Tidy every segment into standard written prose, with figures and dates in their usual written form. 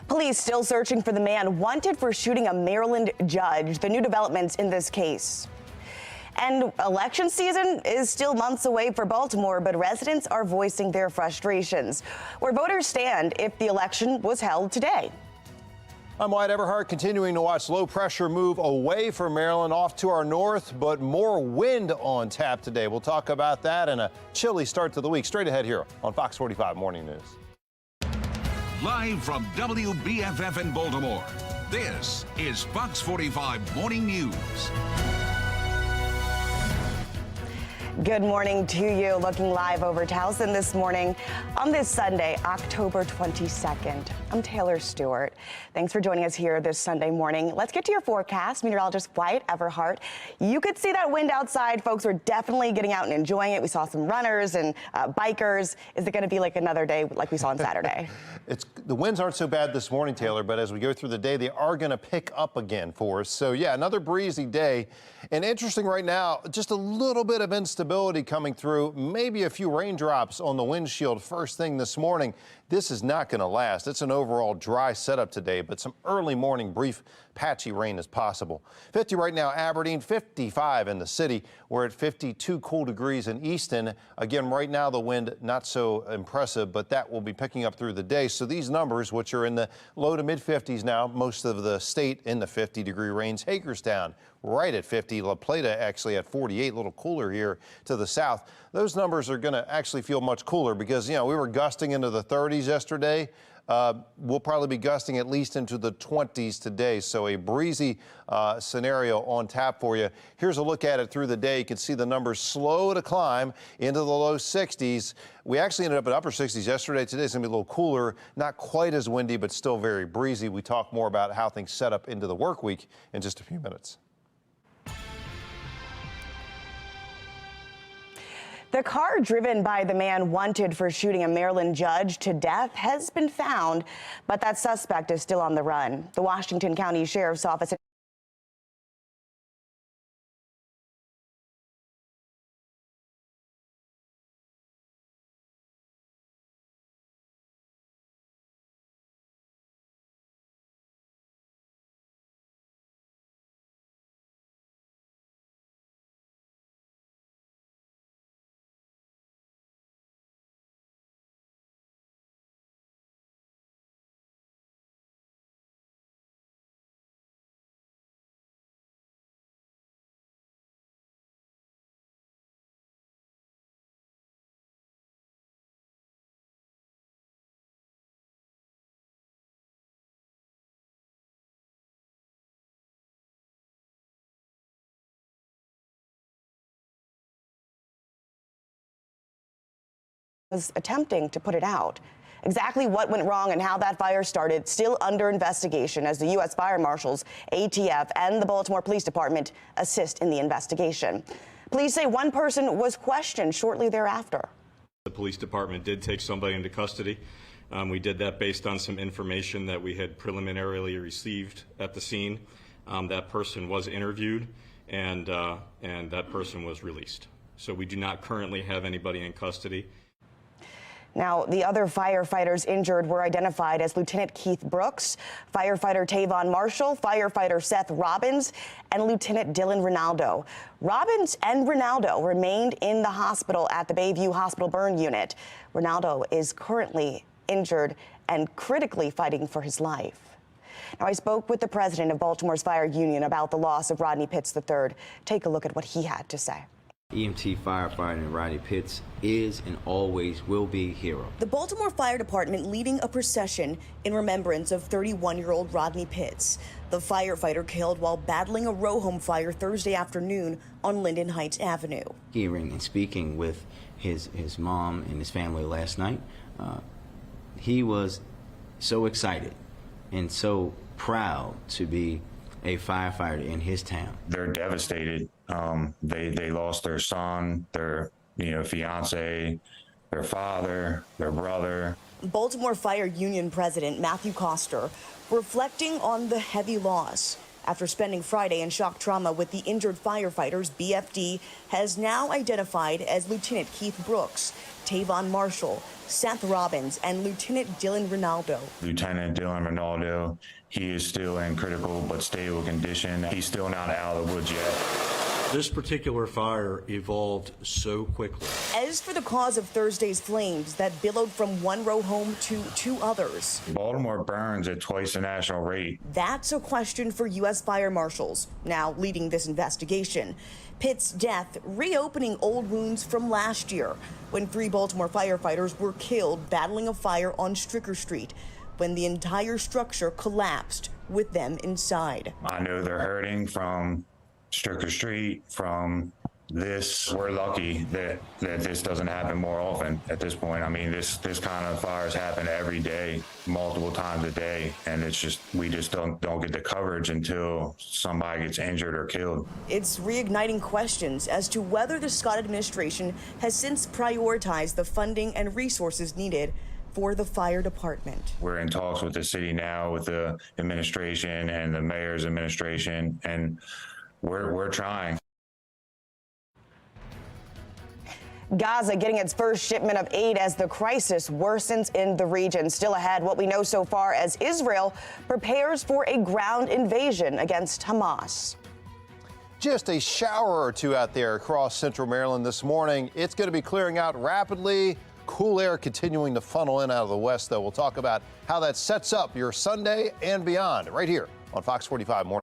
Police still searching for the man wanted for shooting a Maryland judge. The new developments in this case. And election season is still months away for Baltimore, but residents are voicing their frustrations. Where voters stand if the election was held today. I'm Wyatt Everhart, continuing to watch low pressure move away from Maryland off to our north, but more wind on tap today. We'll talk about that and a chilly start to the week. Straight ahead here on Fox 45 Morning News. Live from WBFF in Baltimore, this is Fox 45 Morning News. Good morning to you. Looking live over Towson this morning on this Sunday, October 22nd. I'm Taylor Stewart. Thanks for joining us here this Sunday morning. Let's get to your forecast. Meteorologist Wyatt Everhart. You could see that wind outside. Folks were definitely getting out and enjoying it. We saw some runners and bikers. Is it going to be like another day like we saw on Saturday? The winds aren't so bad this morning, Taylor, but as we go through the day, they are going to pick up again for us. So, yeah, another breezy day. And interesting right now, just a little bit of instability coming through, maybe a few raindrops on the windshield first thing this morning. This is not going to last. It's an overall dry setup today, but some early morning brief patchy rain is possible. 50 right now, Aberdeen, 55 in the city. We're at 52 cool degrees in Easton. Again, right now the wind not so impressive, but that will be picking up through the day. So these numbers, which are in the low to mid 50s now, most of the state in the 50-degree range. Hagerstown right at 50. La Plata actually at 48, a little cooler here to the south. Those numbers are going to actually feel much cooler because, you know, we were gusting into the 30s yesterday. We'll probably be gusting at least into the 20s today. So a breezy scenario on tap for you. Here's a look at it through the day. You can see the numbers slow to climb into the low 60s. We actually ended up at upper 60s yesterday. Today's going to be a little cooler, not quite as windy, but still very breezy. We talk more about how things set up into the work week in just a few minutes. The car driven by the man wanted for shooting a Maryland judge to death has been found, but that suspect is still on the run. The Washington County Sheriff's Office was attempting to put it out. Exactly what went wrong and how that fire started still under investigation as the U.S. Fire Marshals, ATF, and the Baltimore Police Department assist in the investigation. Police say one person was questioned shortly thereafter. The police department did take somebody into custody. We did that based on some information that we had preliminarily received at the scene. That person was interviewed and that person was released. So we do not currently have anybody in custody. Now, the other firefighters injured were identified as Lieutenant Keith Brooks, firefighter Tavon Marshall, firefighter Seth Robbins, and Lieutenant Dylan Ronaldo. Robbins and Ronaldo remained in the hospital at the Bayview Hospital Burn Unit. Ronaldo is currently injured and critically fighting for his life. Now, I spoke with the president of Baltimore's fire union about the loss of Rodney Pitts III. Take a look at what he had to say. EMT firefighter Rodney Pitts is and always will be a hero. The Baltimore Fire Department leading a procession in remembrance of 31-year-old Rodney Pitts, the firefighter killed while battling a row home fire Thursday afternoon on Linden Heights Avenue. Hearing and speaking with his mom and his family last night, he was so excited and so proud to be a firefighter in his town. They're devastated. They lost their son, their fiance, their father, their brother. Baltimore Fire Union President Matthew Koster reflecting on the heavy loss. After spending Friday in shock trauma with the injured firefighters, BFD has now identified as Lieutenant Keith Brooks, Tavon Marshall, Seth Robbins, and Lieutenant Dylan Ronaldo. Lieutenant Dylan Ronaldo, he is still in critical but stable condition. He's still not out of the woods yet. This particular fire evolved so quickly. As for the cause of Thursday's flames that billowed from one row home to two others, Baltimore burns at twice the national rate. that's a question for U.S. fire marshals, now leading this investigation. Pitt's death reopening old wounds from last year when 3 Baltimore firefighters were killed battling a fire on Stricker Street when the entire structure collapsed with them inside. I know they're hurting from Stricker Street, from this. We're lucky that this doesn't happen more often at this point. I mean, this kind of fires happen every day, multiple times a day, and it's just, we just don't get the coverage until somebody gets injured or killed. It's reigniting questions as to whether the Scott administration has since prioritized the funding and resources needed for the fire department. We're in talks with the city now, with the administration and the mayor's administration, and we're trying. Gaza getting its first shipment of aid as the crisis worsens in the region. Still ahead, what we know so far as Israel prepares for a ground invasion against Hamas. Just a shower or two out there across central Maryland this morning. It's going to be clearing out rapidly. Cool air continuing to funnel in out of the west, though. We'll talk about how that sets up your Sunday and beyond right here on Fox 45 Morning.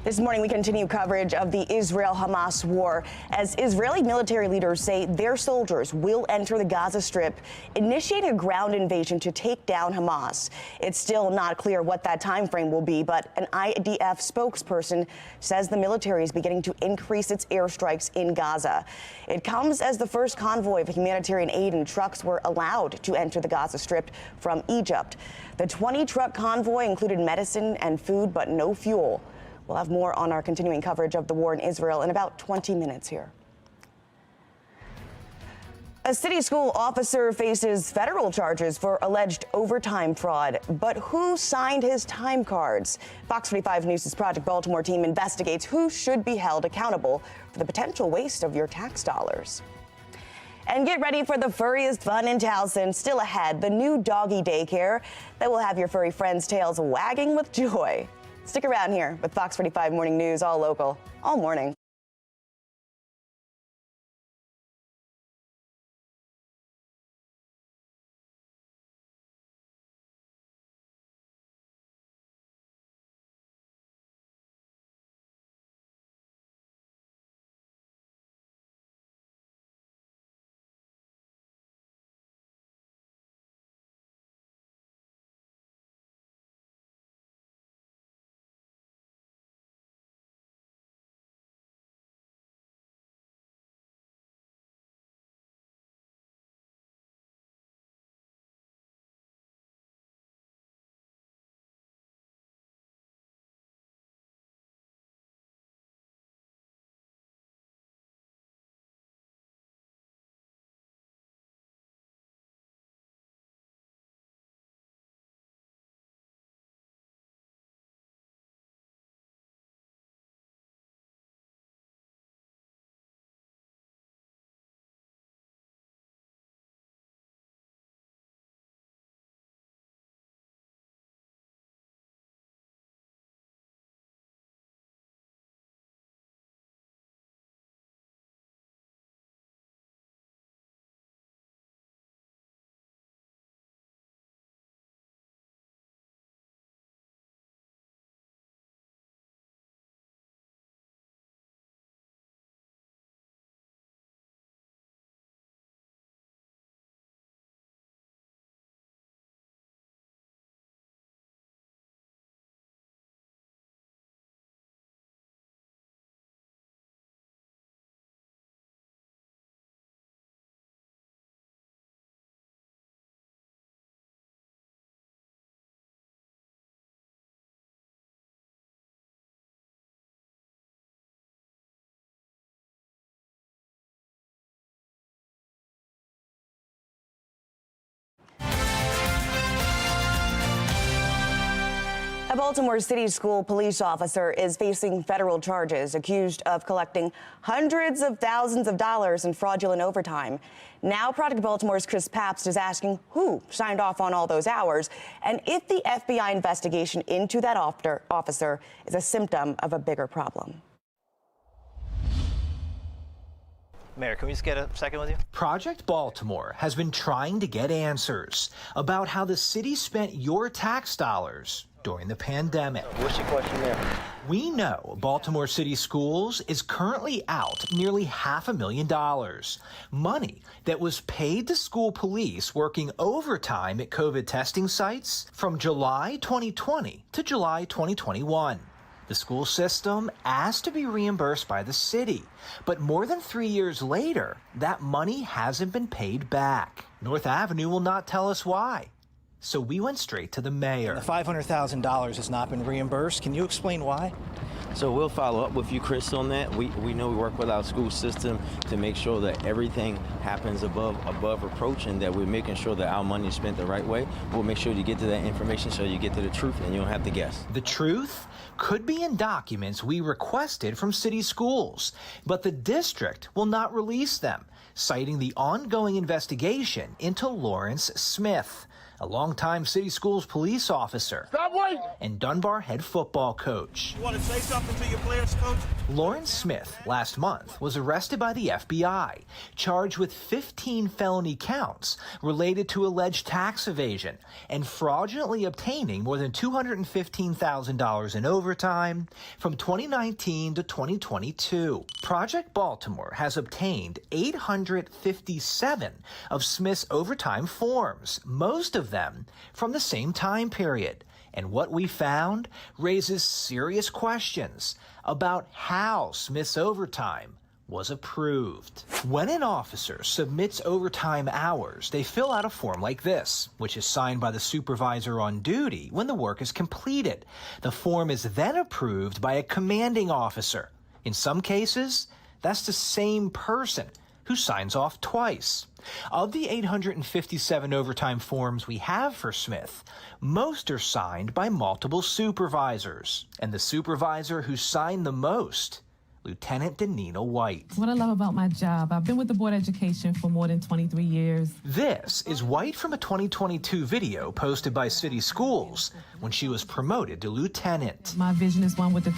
This morning, we continue coverage of the Israel-Hamas war as Israeli military leaders say their soldiers will enter the Gaza Strip, initiate a ground invasion to take down Hamas. It's still not clear what that time frame will be, but an IDF spokesperson says the military is beginning to increase its airstrikes in Gaza. It comes as the first convoy of humanitarian aid and trucks were allowed to enter the Gaza Strip from Egypt. The 20-truck convoy included medicine and food, but no fuel. We'll have more on our continuing coverage of the war in Israel in about 20 minutes here. A city school officer faces federal charges for alleged overtime fraud. But who signed his time cards? Fox 45 News' Project Baltimore team investigates who should be held accountable for the potential waste of your tax dollars. And get ready for the furriest fun in Towson. Still ahead, the new doggy daycare that will have your furry friends' tails wagging with joy. Stick around here with Fox 45 Morning News, all local, all morning. A Baltimore City school police officer is facing federal charges, accused of collecting hundreds of thousands of dollars in fraudulent overtime. Now, Project Baltimore's Chris Pabst is asking who signed off on all those hours and if the FBI investigation into that officer is a symptom of a bigger problem. Mayor, can we just get a second with you? Project Baltimore has been trying to get answers about how the city spent your tax dollars during the pandemic. What's your question there? We know Baltimore City Schools is currently out nearly $500,000. Money that was paid to school police working overtime at COVID testing sites from July 2020 to July 2021. The school system asked to be reimbursed by the city, but more than 3 years later, that money hasn't been paid back. North Avenue will not tell us why. So we went straight to the mayor. The $500,000 has not been reimbursed. Can you explain why? So we'll follow up with you, Chris, on that. We know we work with our school system to make sure that everything happens above reproach and that we're making sure that our money is spent the right way. We'll make sure you get to that information so you get to the truth and you don't have to guess. The truth could be in documents we requested from city schools, but the district will not release them, citing the ongoing investigation into Lawrence Smith, a longtime city schools police officer and Dunbar head football coach. You want to say something to your players, Coach? Lawrence Smith last month was arrested by the FBI, charged with 15 felony counts related to alleged tax evasion and fraudulently obtaining more than $215,000 in overtime from 2019 to 2022. Project Baltimore has obtained 857 of Smith's overtime forms, most of them from the same time period. And what we found raises serious questions about how Smith's overtime was approved. When an officer submits overtime hours, they fill out a form like this, which is signed by the supervisor on duty when the work is completed. The form is then approved by a commanding officer. In some cases, that's the same person who signs off twice. Of the 857 overtime forms we have for Smith, most are signed by multiple supervisors. And the supervisor who signed the most, Lieutenant Danina White. What I love about my job, I've been with the Board of Education for more than 23 years. This is White from a 2022 video posted by City Schools when she was promoted to lieutenant. My vision is one with the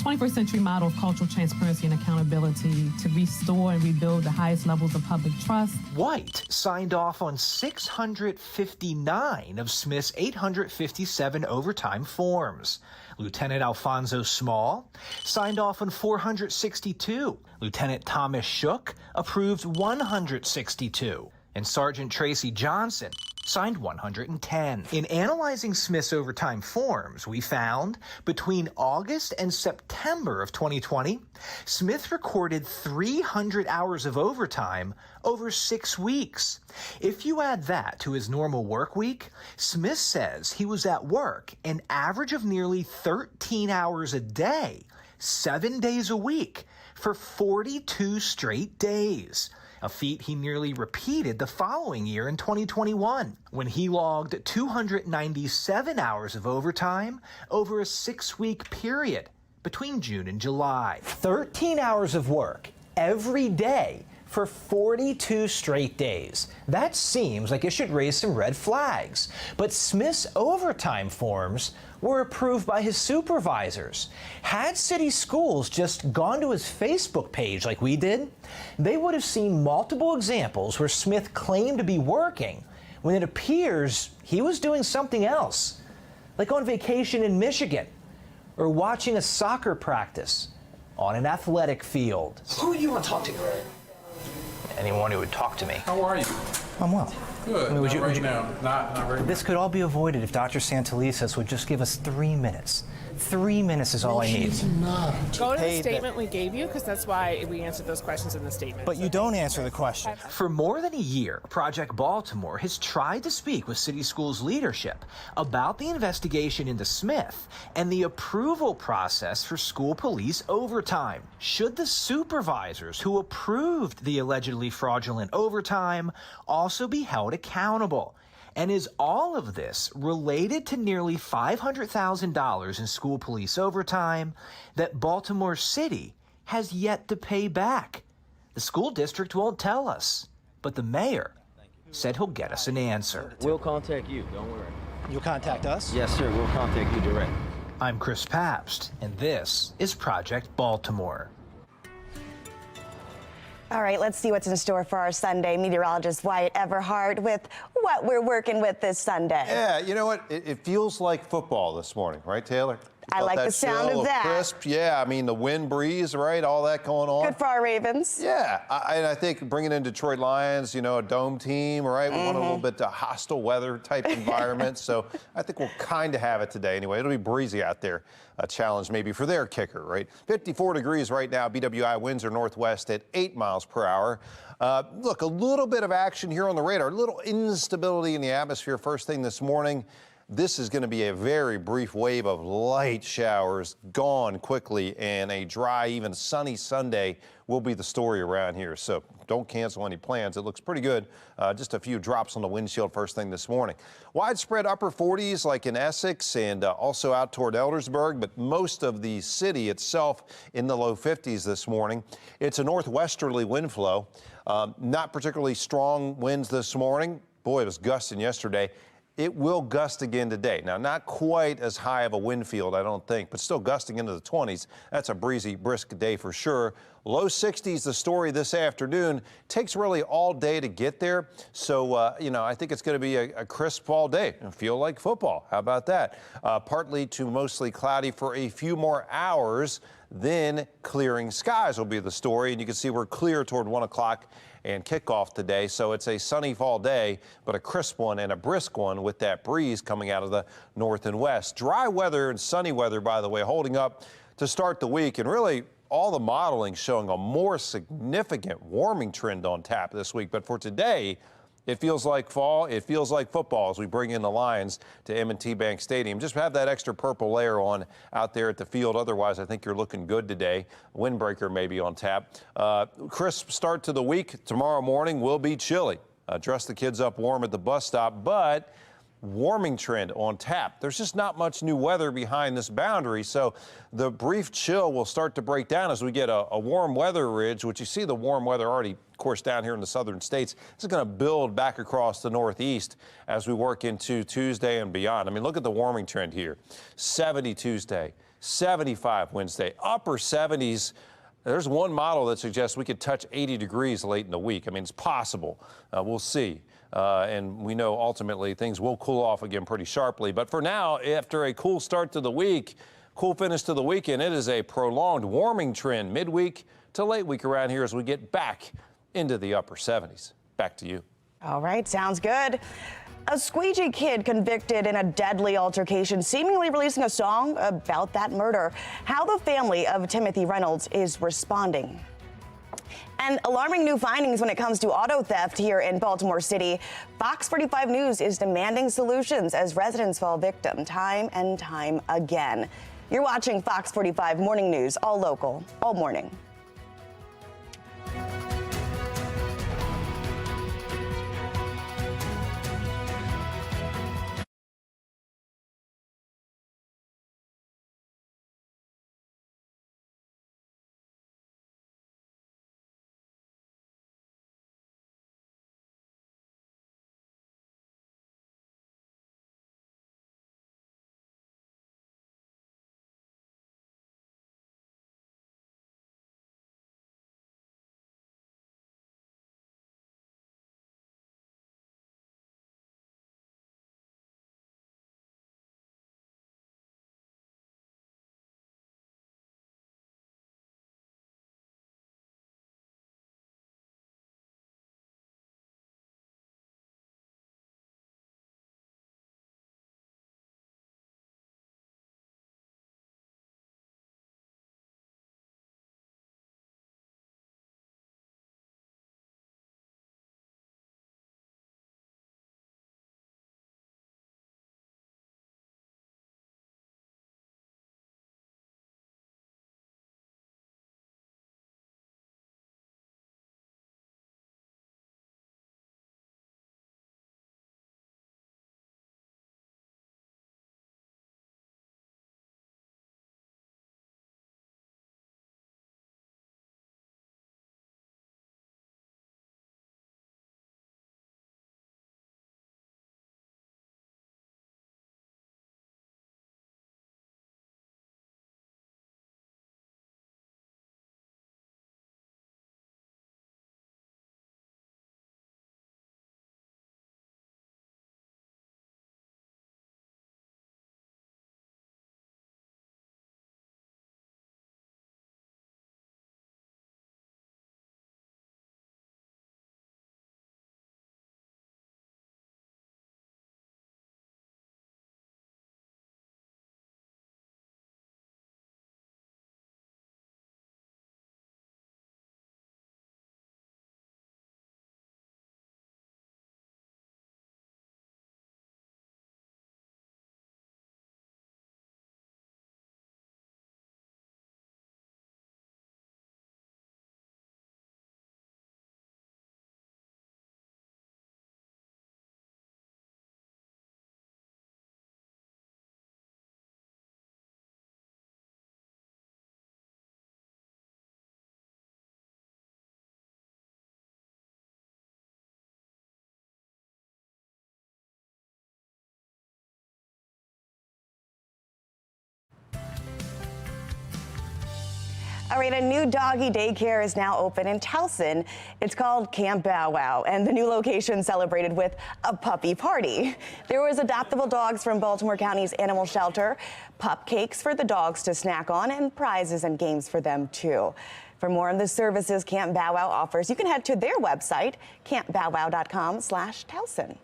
21st century model of cultural transparency and accountability to restore and rebuild the highest levels of public trust. White signed off on 659 of Smith's 857 overtime forms. Lieutenant Alfonso Small signed off on 462. Lieutenant Thomas Shook approved 162. And Sergeant Tracy Johnson signed 110. In analyzing Smith's overtime forms, we found between August and September of 2020, Smith recorded 300 hours of overtime over 6 weeks. If you add that to his normal work week, Smith says he was at work an average of nearly 13 hours a day, 7 days a week, for 42 straight days. A feat he nearly repeated the following year in 2021, when he logged 297 hours of overtime over a 6-week period between June and July. 13 hours of work every day for 42 straight days. That seems like it should raise some red flags. But Smith's overtime forms were approved by his supervisors. Had City Schools just gone to his Facebook page like we did, they would have seen multiple examples where Smith claimed to be working when it appears he was doing something else, like on vacation in Michigan or watching a soccer practice on an athletic field. Who do you want to talk to? Anyone who would talk to me. How are you? I'm well. Good. I mean, Not right now. Not right This could all be avoided if Dr. Santelises would just give us 3 minutes. 3 minutes is all I need. Go to the statement we gave you, because that's why we answered those questions in the statement. But you don't answer the question. For more than a year, Project Baltimore has tried to speak with City Schools leadership about the investigation into Smith and the approval process for school police overtime. Should the supervisors who approved the allegedly fraudulent overtime also be held accountable? And is all of this related to nearly $500,000 in school police overtime that Baltimore City has yet to pay back? The school district won't tell us, but the mayor said he'll get us an answer. We'll contact you, don't worry. You'll contact us? Yes, sir, we'll contact you direct. I'm Chris Pabst, and this is Project Baltimore. All right, let's see what's in store for our Sunday. Meteorologist Wyatt Everhart with what we're working with this Sunday. Yeah, you know what? It feels like football this morning, right, Taylor? I like the sound of that. Crisp. Yeah, I mean, the wind breeze, right? All that going on. Good for our Ravens. Yeah, I think bringing in Detroit Lions, you know, a dome team, right? We want a little bit hostile weather type environment. So I think we'll kind of have it today anyway. It'll be breezy out there. A challenge maybe for their kicker, right? 54 degrees right now. BWI winds are northwest at 8 miles per hour. Look, a little bit of action here on the radar. A little instability in the atmosphere first thing this morning. This is going to be a very brief wave of light showers, gone quickly, and a dry, even sunny Sunday will be the story around here. So don't cancel any plans. It looks pretty good. Just a few drops on the windshield first thing this morning. Widespread upper 40s like in Essex and also out toward Eldersburg, but most of the city itself in the low 50s this morning. It's a northwesterly wind flow. Not particularly strong winds this morning. Boy, it was gusting yesterday. It will gust again today. Now, not quite as high of a wind field, I don't think, but still gusting into the 20s. That's a breezy, brisk day for sure. Low 60s, the story this afternoon. Takes really all day to get there. So, you know, I think it's going to be a crisp fall day and feel like football. How about that? Partly to mostly cloudy for a few more hours. Then clearing skies will be the story. And you can see we're clear toward 1 o'clock and kickoff today. So it's a sunny fall day, but a crisp one and a brisk one with that breeze coming out of the north and west. Dry weather and sunny weather, by the way, holding up to start the week. And really, all the modeling showing a more significant warming trend on tap this week. But for today, it feels like fall. It feels like football as we bring in the Lions to M&T Bank Stadium. Just have that extra purple layer on out there at the field. Otherwise, I think you're looking good today. Windbreaker maybe on tap. Crisp start to the week. Tomorrow morning will be chilly. Dress the kids up warm at the bus stop, but warming trend on tap. There's just not much new weather behind this boundary, so the brief chill will start to break down as we get a warm weather ridge, which you see the warm weather already, of course, down here in the southern states. This is going to build back across the northeast as we work into Tuesday and beyond. I mean, look at the warming trend here. 70 Tuesday, 75 Wednesday, upper 70s. There's one model that suggests we could touch 80 degrees late in the week. I mean, it's possible. We'll see. And we know ultimately things will cool off again pretty sharply. But for now, after a cool start to the week, cool finish to the weekend, it is a prolonged warming trend midweek to late week around here as we get back into the upper 70s. Back to you. All right, sounds good. A squeegee kid convicted in a deadly altercation, seemingly releasing a song about that murder. How the family of Timothy Reynolds is responding. And alarming new findings when it comes to auto theft here in Baltimore City. FOX45 News is demanding solutions as residents fall victim time and time again. You're watching FOX45 Morning News, all local, all morning. All right, a new doggy daycare is now open in Towson. It's called Camp Bow Wow, and the new location celebrated with a puppy party. There was adoptable dogs from Baltimore County's animal shelter, pup cakes for the dogs to snack on, and prizes and games for them, too. For more on the services Camp Bow Wow offers, you can head to their website, campbowwow.com/Towson.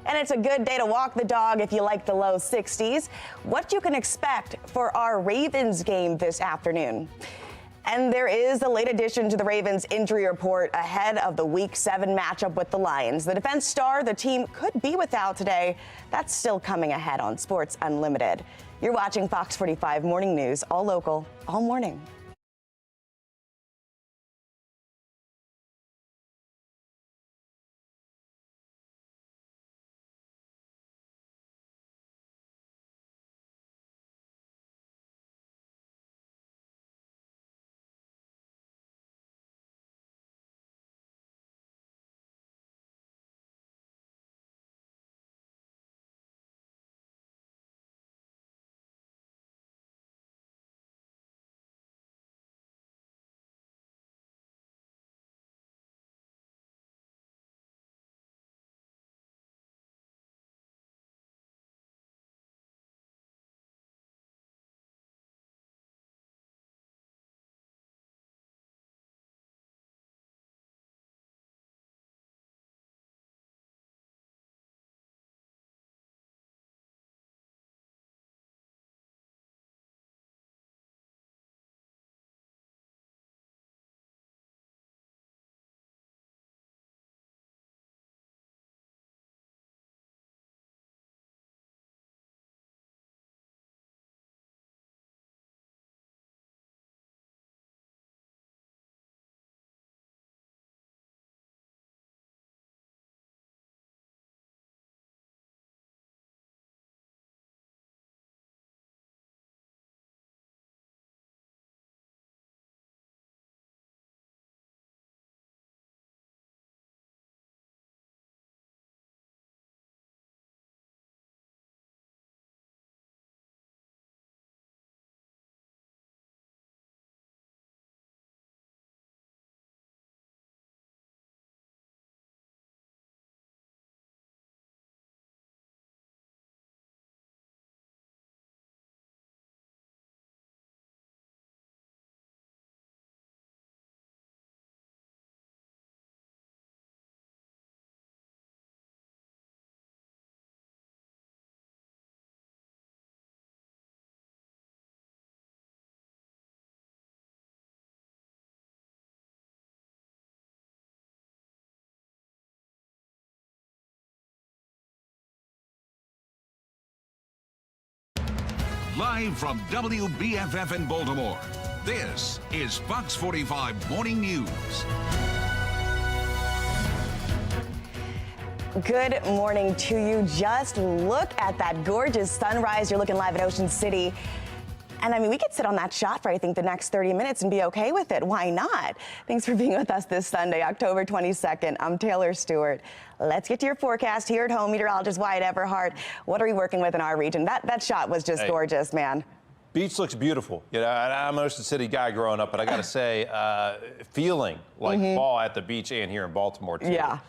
And it's a good day to walk the dog if you like the low 60s. What you can expect for our Ravens game this afternoon. And there is a late addition to the Ravens injury report ahead of the Week 7 matchup with the Lions. The defense star the team could be without today, that's still coming ahead on Sports Unlimited. You're watching Fox 45 Morning News, all local, all morning. Live from WBFF in Baltimore, this is Fox 45 Morning News. Good morning to you. Just look at that gorgeous sunrise. You're looking live at Ocean City. And I mean, we could sit on that shot for, I think, the next 30 minutes and be okay with it. Why not? Thanks for being with us this Sunday, October 22nd. I'm Taylor Stewart. Let's get to your forecast here at home. Meteorologist Wyatt Everhart. What are we working with in our region? That shot was just gorgeous, man. Beach looks beautiful. You know, I'm an Ocean City guy growing up, but I got to say, feeling like fall at the beach and here in Baltimore, too. Yeah.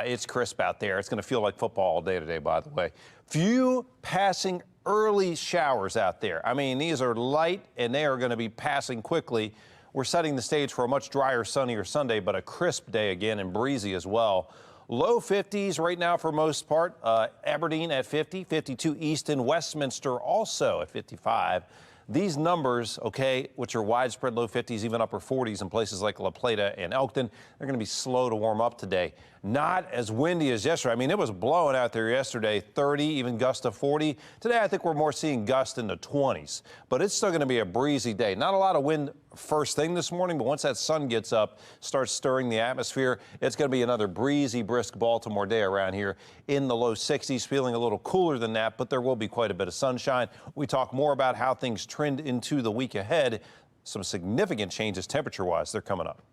It's crisp out there. It's going to feel like football all day today, by the way. Few passing early showers out there. I mean, these are light, and they are going to be passing quickly. We're setting the stage for a much drier, sunnier Sunday, but a crisp day again and breezy as well. Low 50s right now for most part. Aberdeen at 50, 52 Easton, Westminster also at 55. These numbers, okay, which are widespread low 50s, even upper 40s in places like La Plata and Elkton, they're going to be slow to warm up today. Not as windy as yesterday. I mean, it was blowing out there yesterday, 30, even gusts to 40. Today, I think we're more seeing gusts in the 20s, but it's still going to be a breezy day. Not a lot of wind first thing this morning, but once that sun gets up, starts stirring the atmosphere, it's going to be another breezy, brisk Baltimore day around here in the low 60s, feeling a little cooler than that, but there will be quite a bit of sunshine. We talk more about how things trend into the week ahead. Some significant changes temperature-wise, they're coming up.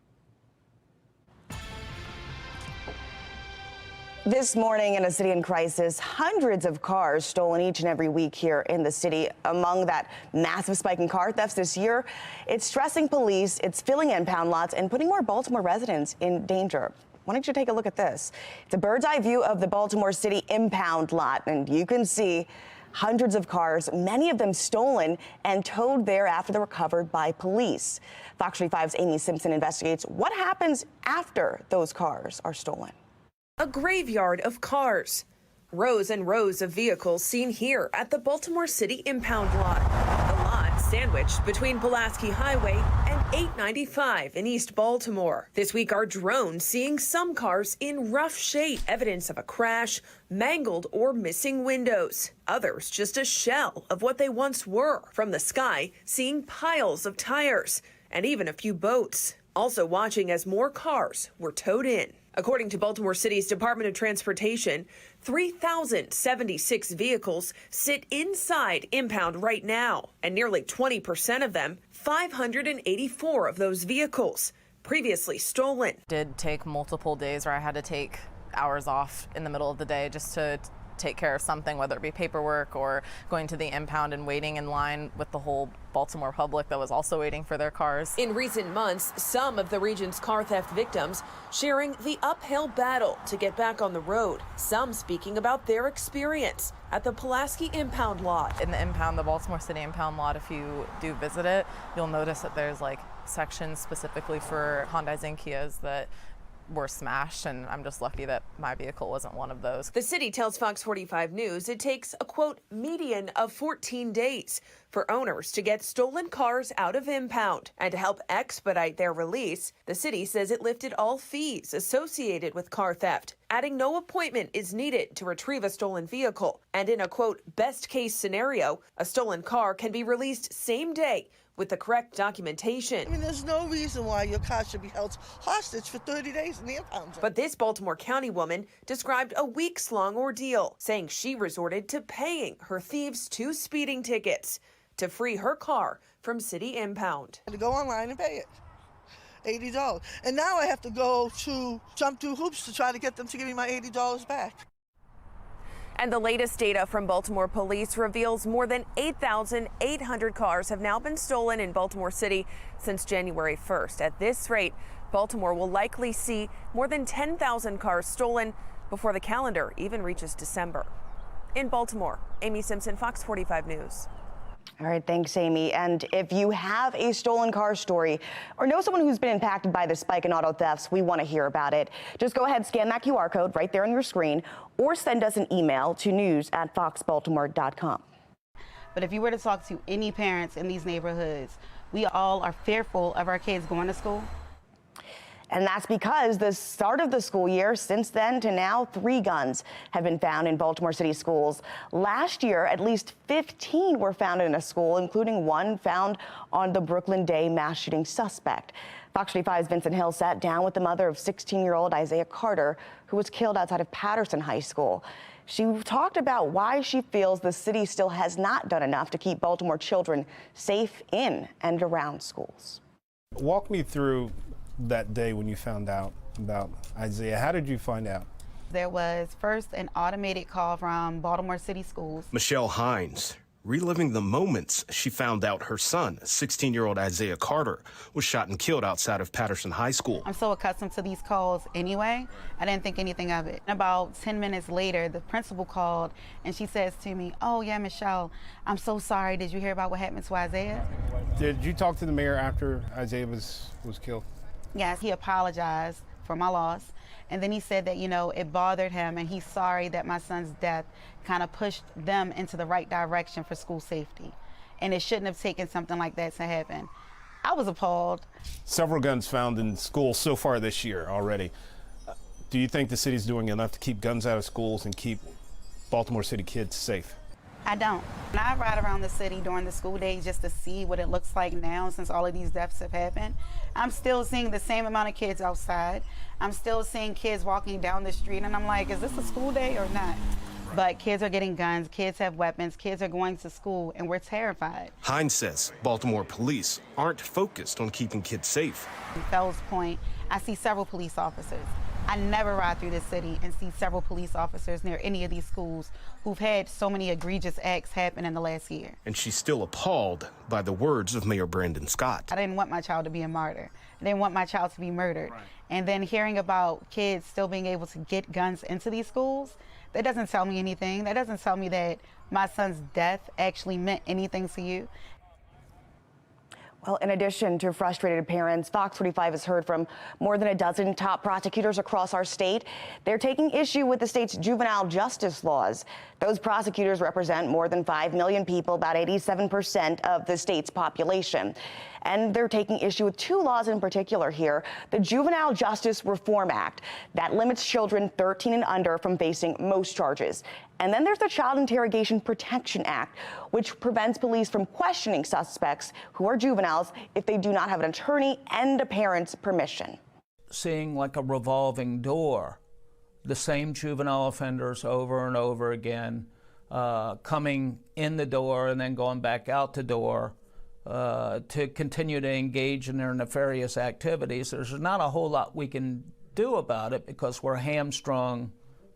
This morning in a city in crisis, hundreds of cars stolen each and every week here in the city. Among that massive spike in car thefts this year, it's stressing police, it's filling impound lots and putting more Baltimore residents in danger. Why don't you take a look at this? It's a bird's eye view of the Baltimore City impound lot, and you can see hundreds of cars, many of them stolen and towed there after they were recovered by police. Fox 45's Amy Simpson investigates what happens after those cars are stolen. A graveyard of cars. Rows and rows of vehicles seen here at the Baltimore City impound lot. The lot sandwiched between Pulaski Highway and 895 in East Baltimore. This week, our drone seeing some cars in rough shape, evidence of a crash, mangled or missing windows. Others just a shell of what they once were. From the sky, seeing piles of tires and even a few boats. Also watching as more cars were towed in. According to Baltimore City's Department of Transportation, 3,076 vehicles sit inside impound right now, and nearly 20% of them, 584 of those vehicles, previously stolen. It did take multiple days where I had to take hours off in the middle of the day just to take care of something, whether it be paperwork or going to the impound and waiting in line with the whole Baltimore public that was also waiting for their cars. In recent months, some of the region's car theft victims sharing the uphill battle to get back on the road, some speaking about their experience at the Pulaski impound lot. In the impound, the Baltimore City impound lot, if you do visit it, you'll notice that there's like sections specifically for Hyundais and Kias that were smashed, and I'm just lucky that my vehicle wasn't one of those. The city tells Fox 45 News it takes a, quote, median of 14 days for owners to get stolen cars out of impound. And to help expedite their release, the city says it lifted all fees associated with car theft, adding no appointment is needed to retrieve a stolen vehicle. And in a, quote, best case scenario, a stolen car can be released same day with the correct documentation. I mean, there's no reason why your car should be held hostage for 30 days in the impound zone. But this Baltimore County woman described a weeks-long ordeal, saying she resorted to paying her thieves 2 speeding tickets to free her car from city impound. I had to go online and pay it. $80. And now I have to go to jump through hoops to try to get them to give me my $80 back. And the latest data from Baltimore police reveals more than 8,800 cars have now been stolen in Baltimore City since January 1st. At this rate, Baltimore will likely see more than 10,000 cars stolen before the calendar even reaches December. In Baltimore, Amy Simpson, Fox 45 News. All right, thanks, Amy. And if you have a stolen car story or know someone who's been impacted by the spike in auto thefts, we want to hear about it. Just go ahead, scan that QR code right there on your screen, or send us an email to news@foxbaltimore.com. But if you were to talk to any parents in these neighborhoods, we all are fearful of our kids going to school. And that's because the start of the school year, since then to now, 3 guns have been found in Baltimore City schools. Last year, at least 15 were found in a school, including one found on the Brooklyn Day mass shooting suspect. Fox 45's Vincent Hill sat down with the mother of 16-year-old Isaiah Carter, who was killed outside of Patterson High School. She talked about why she feels the city still has not done enough to keep Baltimore children safe in and around schools. Walk me through that day when you found out about Isaiah. How did you find out? There was first an automated call from Baltimore City Schools. Michelle Hines, reliving the moments she found out her son, 16-year-old Isaiah Carter, was shot and killed outside of Patterson High School. I'm so accustomed to these calls anyway, I didn't think anything of it. About 10 minutes later, the principal called and she says to me, "Oh yeah, Michelle, I'm so sorry. Did you hear about what happened to Isaiah?" Did you talk to the mayor after Isaiah was killed? Yes, he apologized for my loss. And then he said that, you know, it bothered him and he's sorry that my son's death kind of pushed them into the right direction for school safety. And it shouldn't have taken something like that to happen. I was appalled. Several guns found in schools so far this year already. Do you think the city's doing enough to keep guns out of schools and keep Baltimore City kids safe? I don't. And I ride around the city during the school days just to see what it looks like now since all of these deaths have happened. I'm still seeing the same amount of kids outside. I'm still seeing kids walking down the street and I'm like, is this a school day or not? But kids are getting guns, kids have weapons, kids are going to school, and we're terrified. Hines says Baltimore police aren't focused on keeping kids safe. In Fells Point, I see several police officers. I never ride through this city and see several police officers near any of these schools who've had so many egregious acts happen in the last year. And she's still appalled by the words of Mayor Brandon Scott. I didn't want my child to be a martyr. I didn't want my child to be murdered. Right. And then hearing about kids still being able to get guns into these schools, that doesn't tell me anything. That doesn't tell me that my son's death actually meant anything to you. Well, in addition to frustrated parents, Fox 45 has heard from more than a dozen top prosecutors across our state. They're taking issue with the state's juvenile justice laws. Those prosecutors represent more than 5 million people, about 87% of the state's population. And they're taking issue with 2 laws in particular here. The Juvenile Justice Reform Act that limits children 13 and under from facing most charges. And then there's the Child Interrogation Protection Act, which prevents police from questioning suspects who are juveniles if they do not have an attorney and a parent's permission. Seeing like a revolving door, the same juvenile offenders over and over again, coming in the door and then going back out the door to continue to engage in their nefarious activities. There's not a whole lot we can do about it because we're hamstrung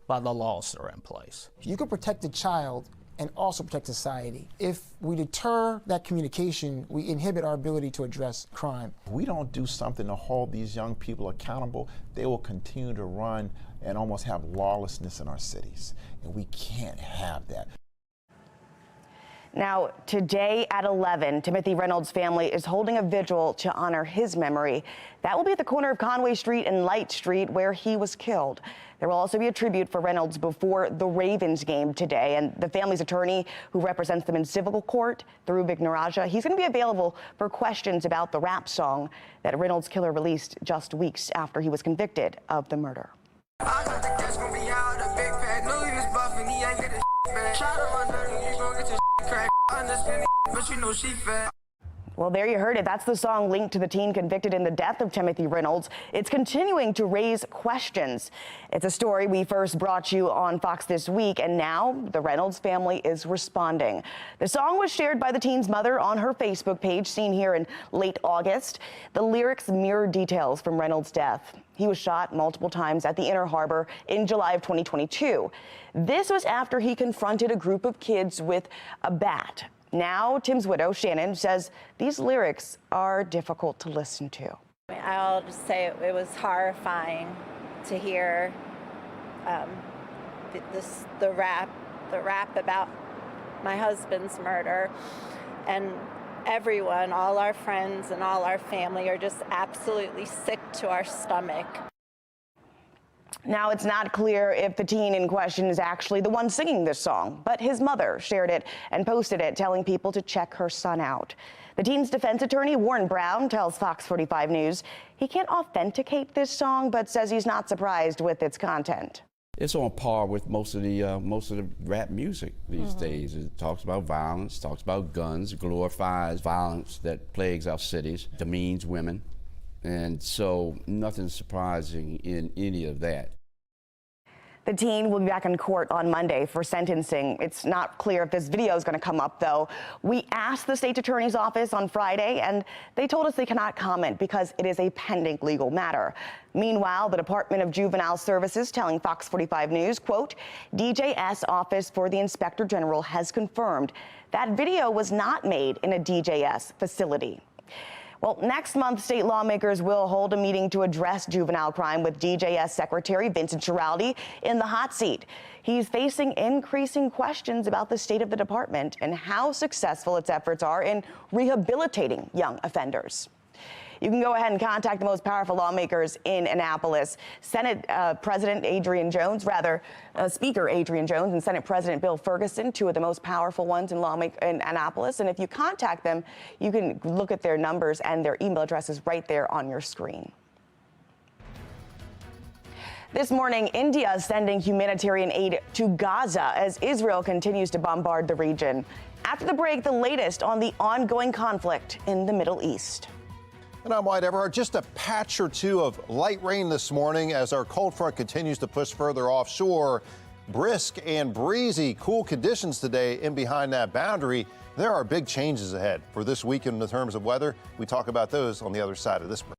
by the laws that are in place. You can protect the child and also protect society. If we deter that communication, we inhibit our ability to address crime. If we don't do something to hold these young people accountable, they will continue to run and almost have lawlessness in our cities. And we can't have that. Now, today at 11, Timothy Reynolds' family is holding a vigil to honor his memory. That will be at the corner of Conway Street and Light Street, where he was killed. There will also be a tribute for Reynolds before the Ravens game today. And the family's attorney, who represents them in civil court, Tharubik Naraja, he's going to be available for questions about the rap song that Reynolds' killer released just weeks after he was convicted of the murder. Well, there you heard it. That's the song linked to the teen convicted in the death of Timothy Reynolds. It's continuing to raise questions. It's a story we first brought you on Fox this week, and now the Reynolds family is responding. The song was shared by the teen's mother on her Facebook page, seen here in late August. The lyrics mirror details from Reynolds' death. He was shot multiple times at the Inner Harbor in July of 2022. This was after he confronted a group of kids with a bat. Now, Tim's widow, Shannon, says these lyrics are difficult to listen to. I'll just say it was horrifying to hear the rap about my husband's murder. And everyone, all our friends and all our family are just absolutely sick to our stomach. Now, it's not clear if the teen in question is actually the one singing this song, but his mother shared it and posted it, telling people to check her son out. The teen's defense attorney, Warren Brown, tells Fox 45 News he can't authenticate this song, but says he's not surprised with its content. It's on par with most of the rap music these days. It talks about violence, talks about guns, glorifies violence that plagues our cities, demeans women. And so nothing surprising in any of that. The teen will be back in court on Monday for sentencing. It's not clear if this video is going to come up, though. We asked the state attorney's office on Friday, and they told us they cannot comment because it is a pending legal matter. Meanwhile, the Department of Juvenile Services telling Fox 45 News, quote, DJS Office for the Inspector General has confirmed that video was not made in a DJS facility. Well, next month, state lawmakers will hold a meeting to address juvenile crime with DJS Secretary Vincent Schiraldi in the hot seat. He's facing increasing questions about the state of the department and how successful its efforts are in rehabilitating young offenders. You can go ahead and contact the most powerful lawmakers in Annapolis. Senate President Adrian Jones, Speaker Adrian Jones and Senate President Bill Ferguson, 2 of the most powerful ones in Annapolis. And if you contact them, you can look at their numbers and their email addresses right there on your screen. This morning, India is sending humanitarian aid to Gaza as Israel continues to bombard the region. After the break, the latest on the ongoing conflict in the Middle East. And I'm White Everhart. Just a patch or two of light rain this morning as our cold front continues to push further offshore. Brisk and breezy, cool conditions today in behind that boundary. There are big changes ahead for this weekend in terms of weather. We talk about those on the other side of this break.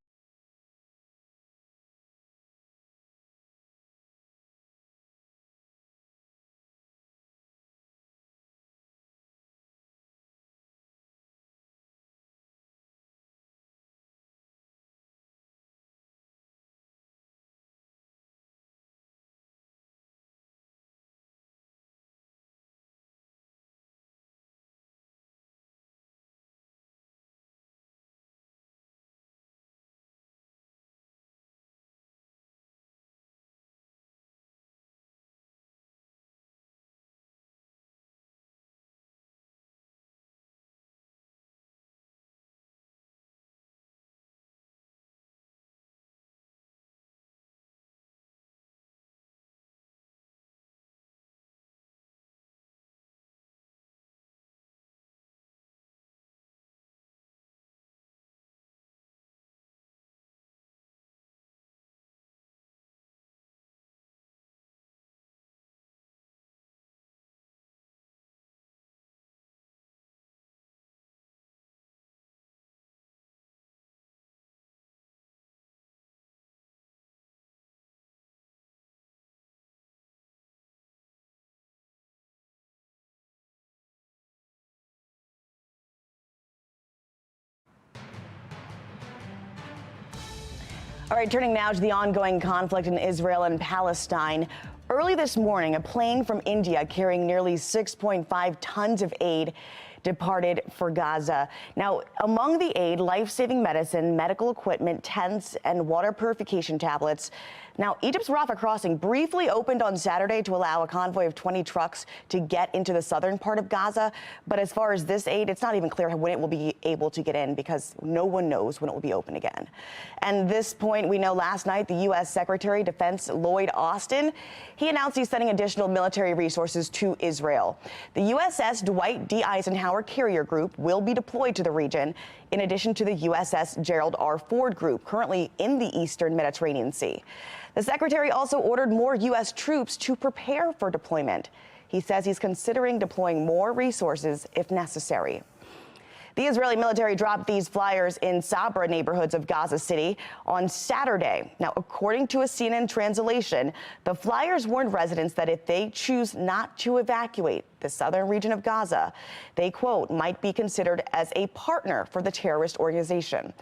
All right, turning now to the ongoing conflict in Israel and Palestine. Early this morning, a plane from India carrying nearly 6.5 tons of aid departed for Gaza. Now, among the aid, life-saving medicine, medical equipment, tents, and water purification tablets. Now, Egypt's Rafah crossing briefly opened on Saturday to allow a convoy of 20 trucks to get into the southern part of Gaza. But as far as this aid, it's not even clear when it will be able to get in because no one knows when it will be open again. And this point, we know last night, the U.S. Secretary of Defense Lloyd Austin, he announced he's sending additional military resources to Israel. The USS Dwight D. Eisenhower Carrier Group will be deployed to the region, in addition to the USS Gerald R. Ford Group, currently in the eastern Mediterranean Sea. The secretary also ordered more U.S. troops to prepare for deployment. He says he's considering deploying more resources if necessary. The Israeli military dropped these flyers in Sabra neighborhoods of Gaza City on Saturday. Now, according to a CNN translation, the flyers warned residents that if they choose not to evacuate the southern region of Gaza, they, quote, might be considered as a partner for the terrorist organization.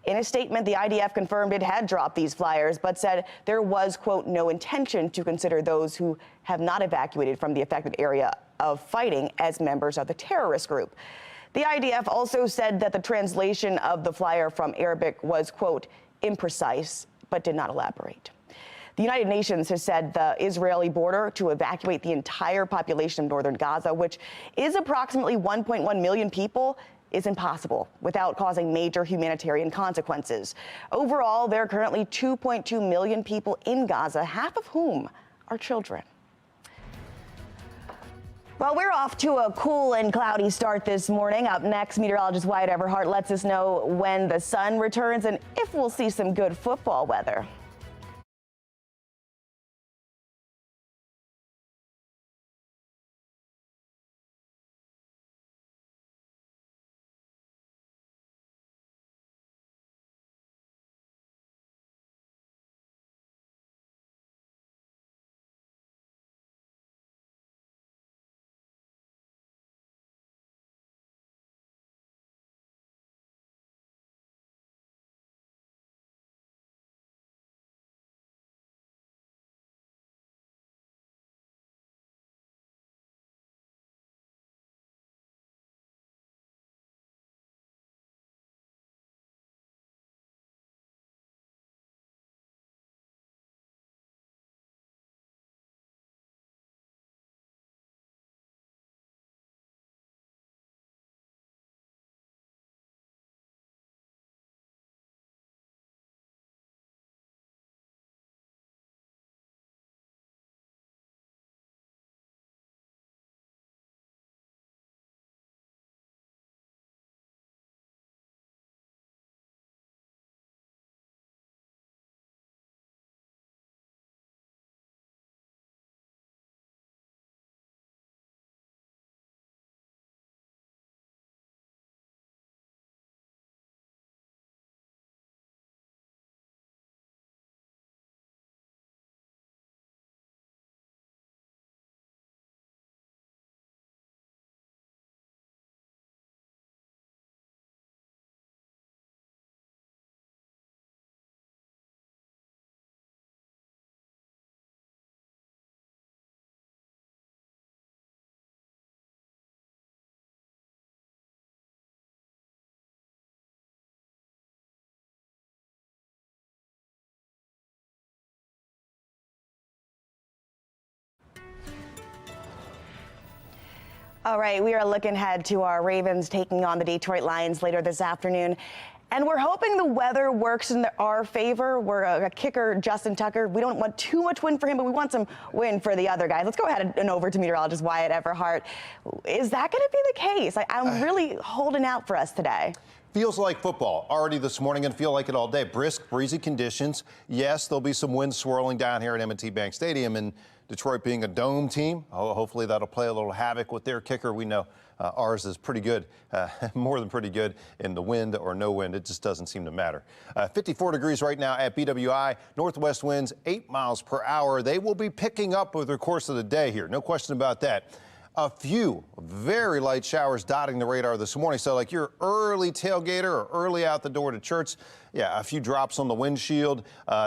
In a statement, the IDF confirmed it had dropped these flyers, but said there was, quote, no intention to consider those who have not evacuated from the affected area of fighting as members of the terrorist group. The IDF also said that the translation of the flyer from Arabic was, quote, imprecise, but did not elaborate. The United Nations has said the Israeli border to evacuate the entire population of northern Gaza, which is approximately 1.1 million people, is impossible without causing major humanitarian consequences. Overall, there are currently 2.2 million people in Gaza, half of whom are children. Well, we're off to a cool and cloudy start this morning. Up next, meteorologist Wyatt Everhart lets us know when the sun returns and if we'll see some good football weather. All right, we are looking ahead to our Ravens taking on the Detroit Lions later this afternoon. And we're hoping the weather works in our favor. We're a kicker, Justin Tucker. We don't want too much wind for him, but we want some wind for the other guys. Let's go ahead and over to meteorologist Wyatt Everhart. Is that going to be the case? I'm really holding out for us today. Feels like football already this morning and feel like it all day. Brisk, breezy conditions. Yes, there'll be some wind swirling down here at M&T Bank Stadium, and Detroit being a dome team, hopefully that'll play a little havoc with their kicker. We know ours is pretty good, more than pretty good in the wind or no wind. It just doesn't seem to matter. 54 degrees right now at BWI. Northwest winds 8 miles per hour. They will be picking up over the course of the day here. No question about that. A few very light showers dotting the radar this morning. So like your early tailgater or early out the door to church, yeah, a few drops on the windshield.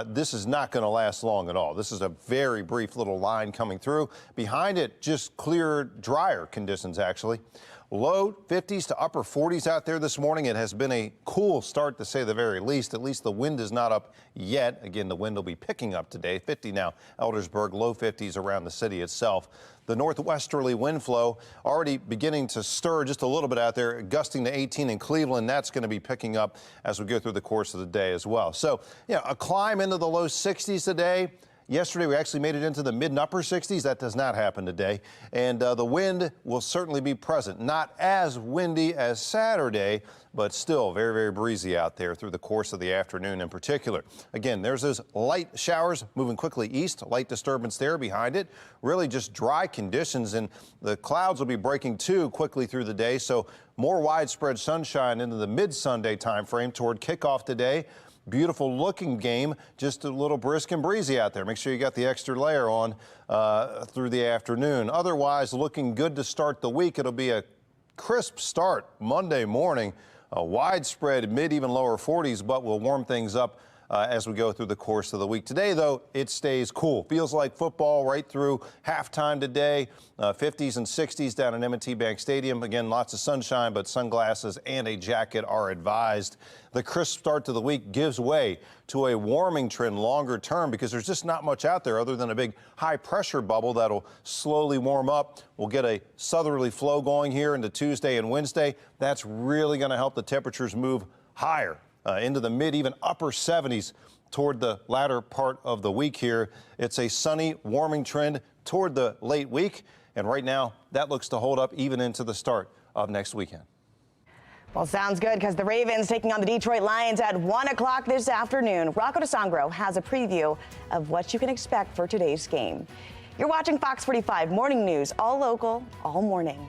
This is not going to last long at all. This is a very brief little line coming through. Behind it, just clear, drier conditions, actually. Low 50s to upper 40s out there this morning. It has been a cool start, to say the very least. At least the wind is not up yet. Again, the wind will be picking up today. 50 now, Eldersburg, low 50s around the city itself. The northwesterly wind flow already beginning to stir just a little bit out there, gusting to 18 in Cleveland. That's going to be picking up as we go through the course of the day as well. So, yeah, a climb into the low 60s today. Yesterday, we actually made it into the mid and upper 60s. That does not happen today. And the wind will certainly be present. Not as windy as Saturday, but still very, very breezy out there through the course of the afternoon in particular. Again, there's those light showers moving quickly east, light disturbance there behind it. Really just dry conditions, and the clouds will be breaking too quickly through the day. So more widespread sunshine into the mid-Sunday time frame toward kickoff today. Beautiful looking game, just a little brisk and breezy out there. Make sure you got the extra layer on through the afternoon. Otherwise, looking good to start the week. It'll be a crisp start Monday morning, a widespread mid, even lower 40s, but we'll warm things up as we go through the course of the week. Today, though, it stays cool. Feels like football right through halftime today. 50s and 60s down at M&T Bank Stadium. Again, lots of sunshine, but sunglasses and a jacket are advised. The crisp start to the week gives way to a warming trend longer term because there's just not much out there other than a big high pressure bubble that'll slowly warm up. We'll get a southerly flow going here into Tuesday and Wednesday. That's really going to help the temperatures move higher into the mid, even upper 70s toward the latter part of the week here. It's a sunny, warming trend toward the late week. And right now, that looks to hold up even into the start of next weekend. Well, sounds good, because the Ravens taking on the Detroit Lions at 1 o'clock this afternoon. Rocco DeSangro has a preview of what you can expect for today's game. You're watching Fox 45 Morning News, all local, all morning.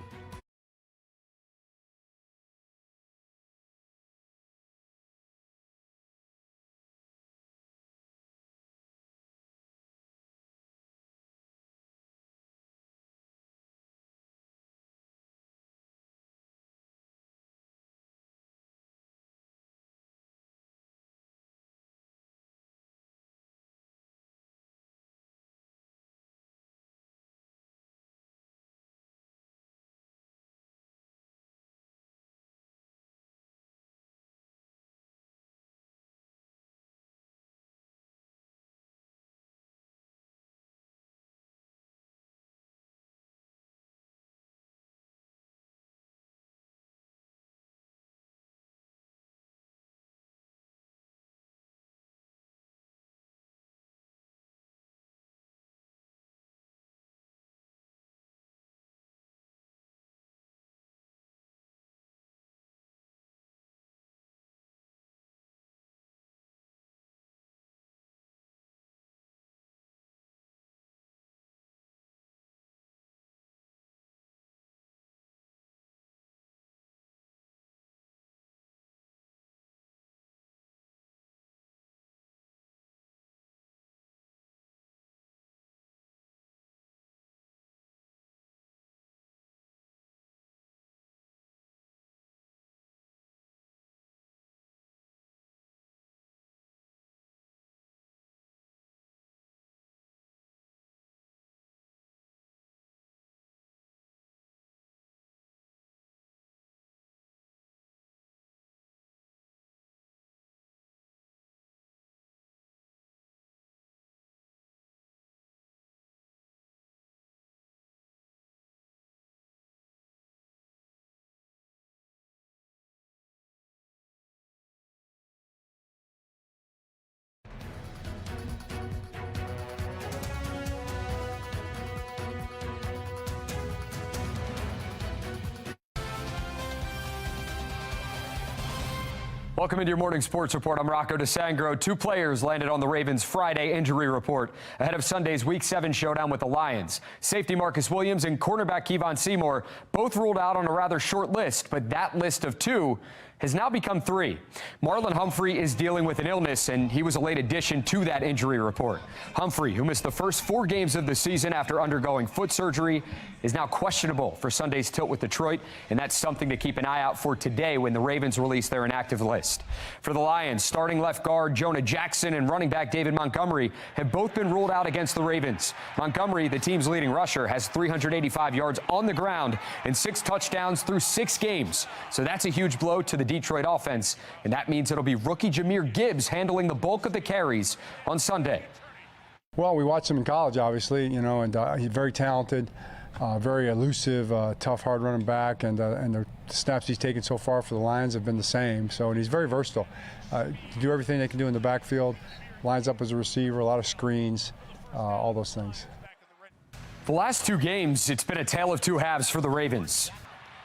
Welcome into your morning sports report. I'm Rocco DeSangro. 2 players landed on the Ravens' Friday injury report ahead of Sunday's Week 7 showdown with the Lions. Safety Marcus Williams and cornerback Kevon Seymour both ruled out on a rather short list, but that list of 2 has now become 3. Marlon Humphrey is dealing with an illness, and he was a late addition to that injury report. Humphrey, who missed the first 4 games of the season after undergoing foot surgery, is now questionable for Sunday's tilt with Detroit, and that's something to keep an eye out for today when the Ravens release their inactive list. For the Lions, starting left guard Jonah Jackson and running back David Montgomery have both been ruled out against the Ravens. Montgomery, the team's leading rusher, has 385 yards on the ground and 6 touchdowns through 6 games. So that's a huge blow to the Detroit offense, and that means it'll be rookie Jahmyr Gibbs handling the bulk of the carries on Sunday. Well, we watched him in college, obviously, you know, and he's very talented, very elusive, tough, hard running back, and the snaps he's taken so far for the Lions have been the same. So, and he's very versatile. To do everything they can do in the backfield, lines up as a receiver, a lot of screens, all those things. The last 2 games, it's been a tale of 2 halves for the Ravens.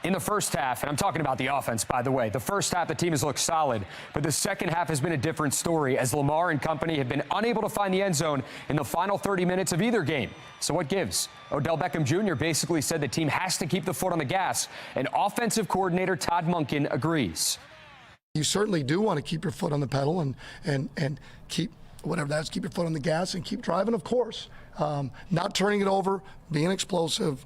In the first half, and I'm talking about the offense, by the way, the first half the team has looked solid, but the second half has been a different story as Lamar and company have been unable to find the end zone in the final 30 minutes of either game. So what gives? Odell Beckham Jr. basically said the team has to keep the foot on the gas, and offensive coordinator Todd Monken agrees. You certainly do want to keep your foot on the pedal and keep whatever that's, keep your foot on the gas and keep driving, of course. Not turning it over, being explosive,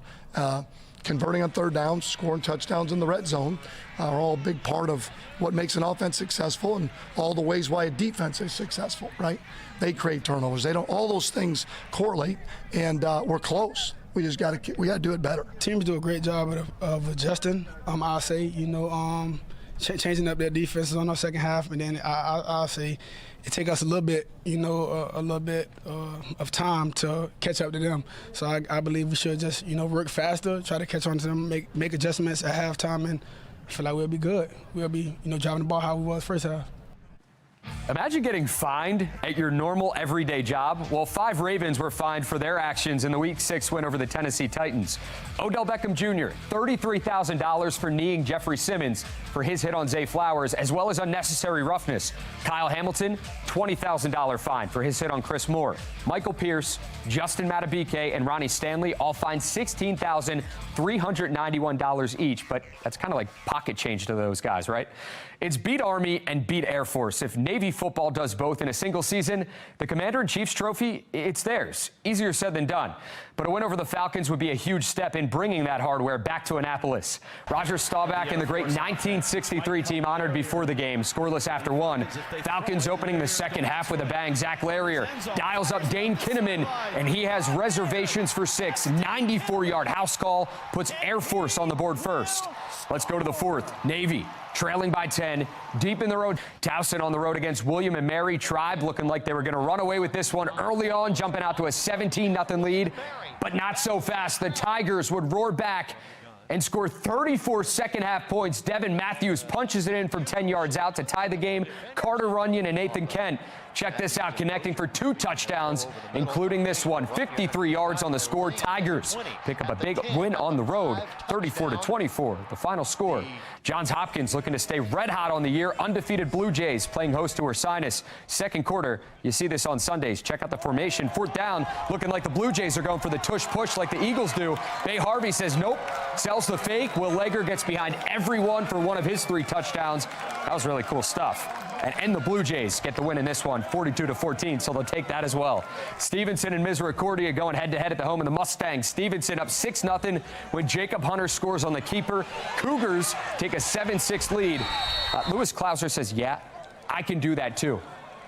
converting on third downs, scoring touchdowns in the red zone are all a big part of what makes an offense successful and all the ways why a defense is successful, right? They create turnovers. They don't. All those things correlate, and we're close. We just got to do it better. Teams do a great job of adjusting. I'll say, you know, changing up their defenses on our second half, and then I'll say it take us a little bit, you know, of time to catch up to them. So I believe we should just, you know, work faster, try to catch on to them, make adjustments at halftime, and I feel like we'll be good. We'll be, you know, driving the ball how we was first half. Imagine getting fined at your normal everyday job. Well, 5 Ravens were fined for their actions in the Week 6 win over the Tennessee Titans. Odell Beckham Jr., $33,000 for kneeing Jeffrey Simmons for his hit on Zay Flowers, as well as unnecessary roughness. Kyle Hamilton, $20,000 fine for his hit on Chris Moore. Michael Pierce, Justin Matabike, and Ronnie Stanley all fined $16,391 each, but that's kind of like pocket change to those guys, right? It's beat Army and beat Air Force. If Navy football does both in a single season, the Commander-in-Chief's trophy, it's theirs. Easier said than done. But a win over the Falcons would be a huge step in bringing that hardware back to Annapolis. Roger Staubach and the great 1963 team honored before the game, scoreless after 1. Falcons opening the second half with a bang. Zach Larrier dials up Dane Kinnaman, and he has reservations for 6. 94-yard house call puts Air Force on the board first. Let's go to the 4th. Navy trailing by 10, deep in the road. Towson on the road against William and Mary. Tribe looking like they were going to run away with this one early on, jumping out to a 17-0 lead, but not so fast. The Tigers would roar back and score 34 second-half points. Devin Matthews punches it in from 10 yards out to tie the game. Carter Runyon and Nathan Kent, check this out, connecting for 2 touchdowns, including this one. 53 yards on the score. Tigers pick up a big win on the road, 34-24, the final score. Johns Hopkins looking to stay red hot on the year. Undefeated Blue Jays playing host to Ursinus. Second quarter, you see this on Sundays. Check out the formation. 4th down, looking like the Blue Jays are going for the tush-push like the Eagles do. Bay Harvey says nope, sells the fake. Will Lager gets behind everyone for one of his 3 touchdowns. That was really cool stuff. And the Blue Jays get the win in this one, 42-14, so they'll take that as well. Stevenson and Misericordia going head-to-head at the home of the Mustangs. Stevenson up 6-0 when Jacob Hunter scores on the keeper. Cougars take a 7-6 lead. Lewis Klauser says, yeah, I can do that too.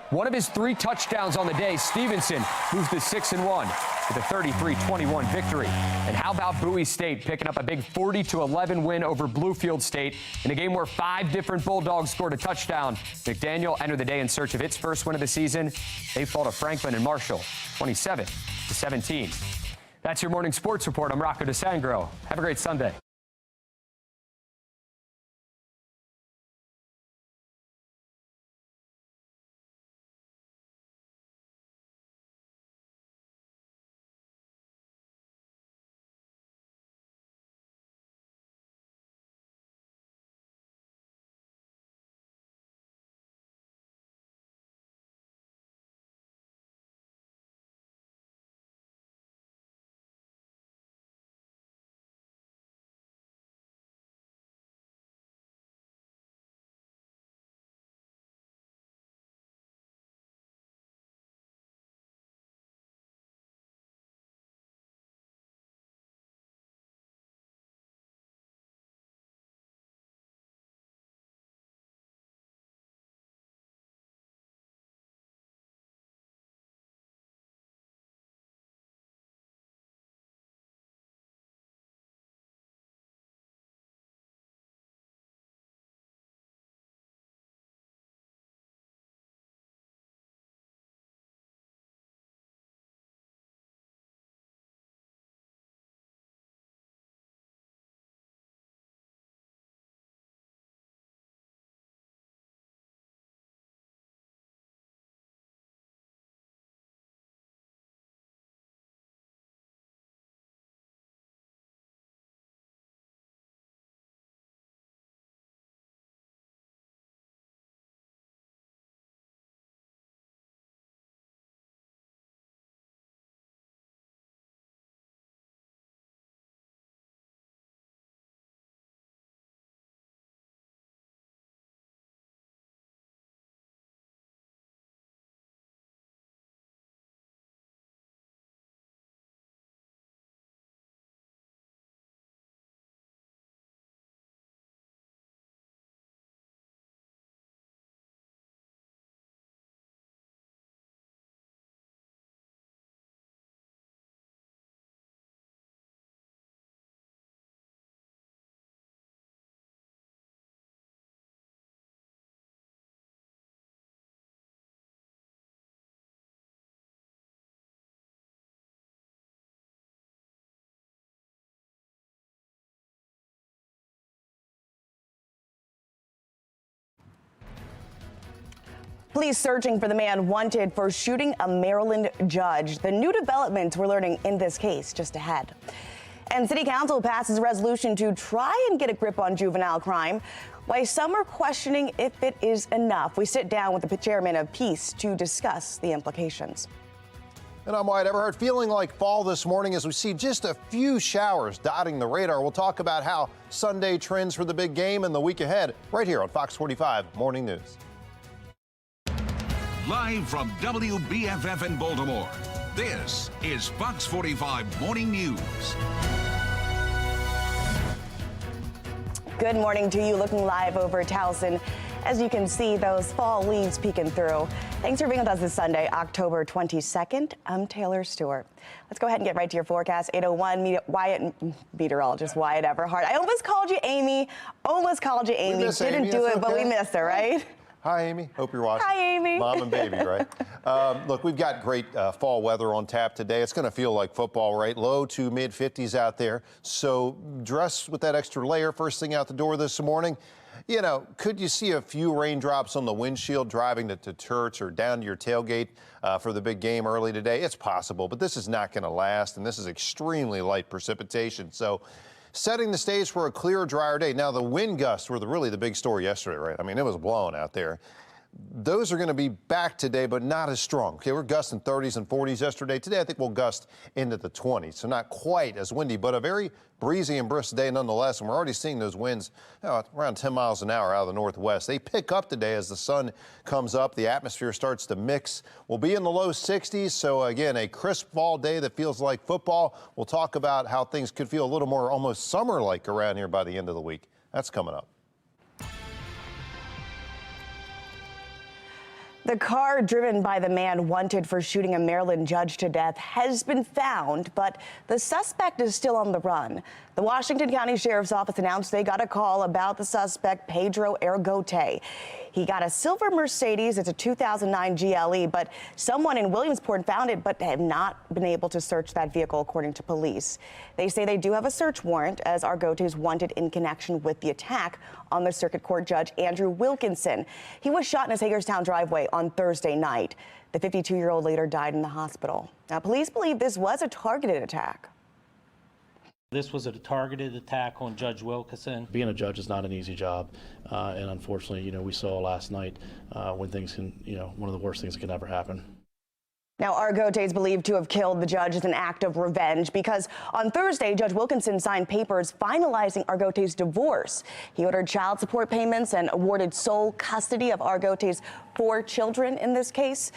One of his 3 touchdowns on the day, Stevenson moves to 6-1 with a 33-21 victory. And how about Bowie State picking up a big 40-11 win over Bluefield State in a game where 5 different Bulldogs scored a touchdown. McDaniel entered the day in search of its first win of the season. They fall to Franklin and Marshall, 27-17. That's your morning sports report. I'm Rocco DeSangro. Have a great Sunday. Police searching for the man wanted for shooting a Maryland judge. The new developments we're learning in this case just ahead. And City Council passes a resolution to try and get a grip on juvenile crime, while some are questioning if it is enough. We sit down with the chairman of Peace to discuss the implications. And I'm Wyatt Everhart, feeling like fall this morning as we see just a few showers dotting the radar. We'll talk about how Sunday trends for the big game and the week ahead right here on Fox 45 Morning News. Live from WBFF in Baltimore, this is Fox 45 Morning News. Good morning to you, looking live over Towson. As you can see, those fall leaves peeking through. Thanks for being with us this Sunday, October 22nd. I'm Taylor Stewart. Let's go ahead and get right to your forecast. 8:01, Wyatt, meteorologist Wyatt Everhart. I almost called you Amy. Didn't do it, but we missed her, right? Hi, Amy. Hope you're watching. Hi, Amy. Mom and baby, right? Look, we've got great fall weather on tap today. It's going to feel like football, right? Low to mid 50s out there. So dress with that extra layer first thing out the door this morning. You know, could you see a few raindrops on the windshield driving to church or down to your tailgate for the big game early today? It's possible, but this is not going to last, and this is extremely light precipitation. So setting the stage for a clearer, drier day. Now, the wind gusts were really the big story yesterday, right? I mean, it was blowing out there. Those are going to be back today, but not as strong. Okay, we're gusting 30s and 40s yesterday. Today, I think we'll gust into the 20s, so not quite as windy, but a very breezy and brisk day nonetheless. And we're already seeing those winds around 10 miles an hour out of the northwest. They pick up today as the sun comes up. The atmosphere starts to mix. We'll be in the low 60s, so again, a crisp fall day that feels like football. We'll talk about how things could feel a little more almost summer-like around here by the end of the week. That's coming up. The car driven by the man wanted for shooting a Maryland judge to death has been found, but the suspect is still on the run. The Washington County Sheriff's Office announced they got a call about the suspect, Pedro Ergote. He got a silver Mercedes. It's a 2009 GLE, but someone in Williamsport found it but have not been able to search that vehicle, according to police. They say they do have a search warrant as Ergote is wanted in connection with the attack on the Circuit Court Judge Andrew Wilkinson. He was shot in his Hagerstown driveway on Thursday night. The 52-year-old later died in the hospital. Now, police believe this was a targeted attack. This was a targeted attack on Judge Wilkinson. Being a judge is not an easy job, and unfortunately, we saw last night when things can, one of the worst things that can ever happen. Now, Ergote is believed to have killed the judge as an act of revenge because on Thursday, Judge Wilkinson signed papers finalizing Ergote's divorce. He ordered child support payments and awarded sole custody of Ergote's 4 children in this case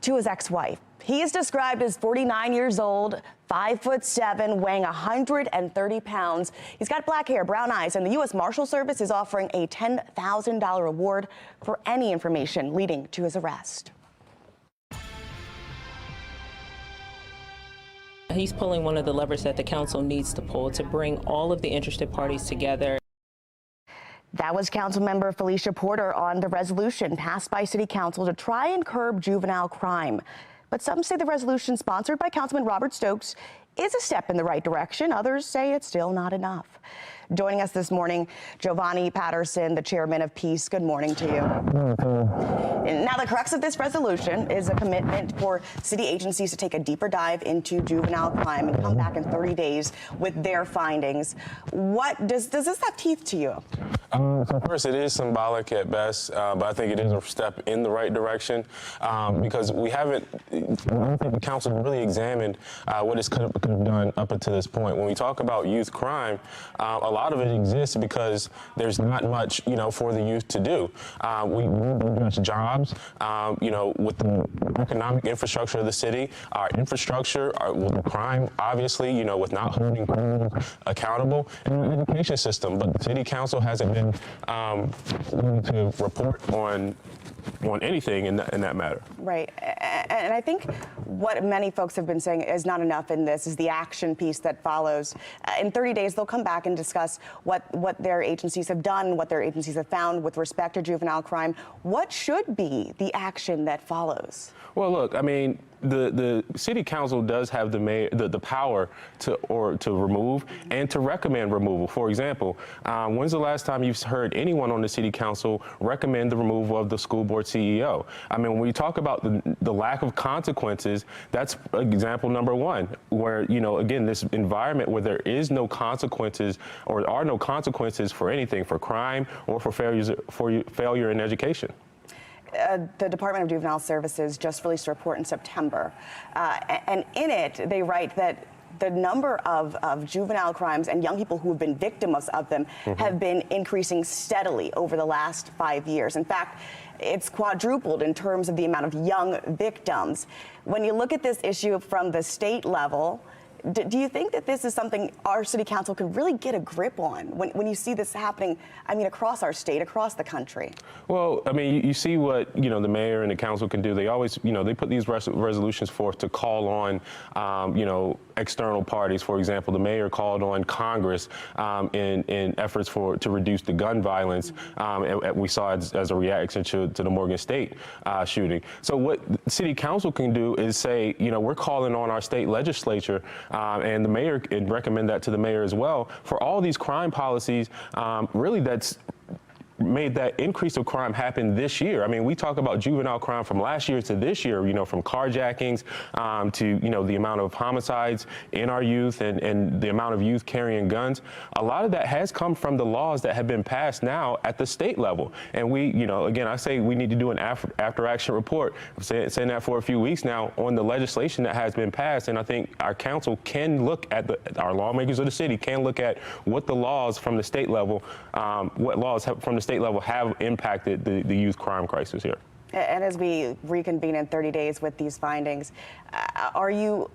to his ex-wife. He is described as 49 years old, 5'7", weighing 130 pounds. He's got black hair, brown eyes, and the U.S. Marshal Service is offering a $10,000 reward for any information leading to his arrest. He's pulling one of the levers that the council needs to pull to bring all of the interested parties together. That was Councilmember Felicia Porter on the resolution passed by City Council to try and curb juvenile crime. But some say the resolution sponsored by Councilman Robert Stokes is a step in the right direction. Others say it's still not enough. Joining us this morning, Giovanni Patterson, the chairman of Peace. Good morning to you. Now, the crux of this resolution is a commitment for city agencies to take a deeper dive into juvenile crime and come back in 30 days with their findings. What does this have teeth to you? So first, it is symbolic at best, but I think it is a step in the right direction because we haven't, I don't think the council really examined what it could have done up until this point. When we talk about youth crime, a lot of it exists because there's not much, for the youth to do. We address jobs, with the economic infrastructure of the city, our infrastructure, with the crime, obviously, with not holding criminals accountable, and our education system. But the city council hasn't been willing to report on anything in that matter. Right. And I think what many folks have been saying is not enough in this is the action piece that follows. In 30 days, they'll come back and discuss what their agencies have done, what their agencies have found with respect to juvenile crime. What should be the action that follows? Well, look, I mean, the city council does have the power to remove and to recommend removal. For example, when's the last time you've heard anyone on the city council recommend the removal of the school board CEO? I mean, when we talk about the lack of consequences, that's example number one, where, you know, again, this environment where there is no consequences or are no consequences for anything, for crime or for failure in education. The Department of Juvenile Services just released a report in September, and in it they write that the number of juvenile crimes and young people who have been victims of them have been increasing steadily over the last 5 years. In fact, it's quadrupled in terms of the amount of young victims. When you look at this issue from the state level, do you think that this is something our city council could really get a grip on when you see this happening, I mean, across our state, across the country? Well, I mean, you see what, you know, the mayor and the council can do. They always, you know, they put these resolutions forth to call on, you know, external parties. For example, the mayor called on Congress in efforts to reduce the gun violence and we saw as a reaction to the Morgan State shooting. So what the city council can do is say, you know, we're calling on our state legislature and the mayor, and recommend that to the mayor as well, for all these crime policies, really that's made that increase of crime happen this year. I mean, we talk about juvenile crime from last year to this year, you know, from carjackings to, you know, the amount of homicides in our youth and the amount of youth carrying guns. A lot of that has come from the laws that have been passed now at the state level. And we, you know, again, I say we need to do an after action report. I'm saying that for a few weeks now on the legislation that has been passed. And I think our council can look at our lawmakers of the city can look at what the laws from the state level, what laws from the state level have impacted the youth crime crisis here. And as we reconvene in 30 days with these findings, are you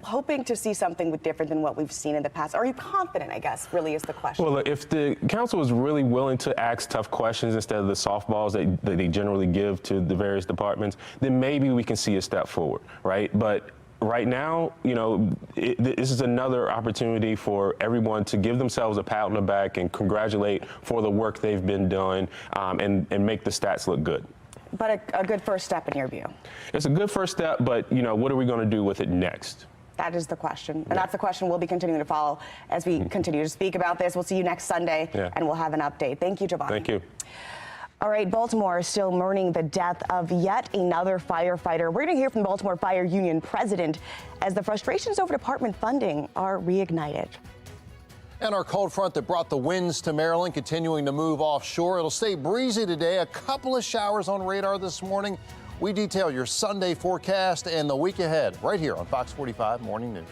hoping to see something different than what we've seen in the past? Are you confident, I guess, really is the question? Well, if the council is really willing to ask tough questions instead of the softballs that they generally give to the various departments, then maybe we can see a step forward, right? But right now, you know, this is another opportunity for everyone to give themselves a pat on the back and congratulate for the work they've been doing and make the stats look good. But a good first step in your view? It's a good first step, but, you know, what are we going to do with it next? That is the question. And that's the question we'll be continuing to follow as we continue to speak about this. We'll see you next Sunday, and we'll have an update. Thank you, Giovanni. Thank you. All right, Baltimore is still mourning the death of yet another firefighter. We're going to hear from the Baltimore Fire Union president as the frustrations over department funding are reignited. And our cold front that brought the winds to Maryland continuing to move offshore. It'll stay breezy today. A couple of showers on radar this morning. We detail your Sunday forecast and the week ahead right here on Fox 45 Morning News.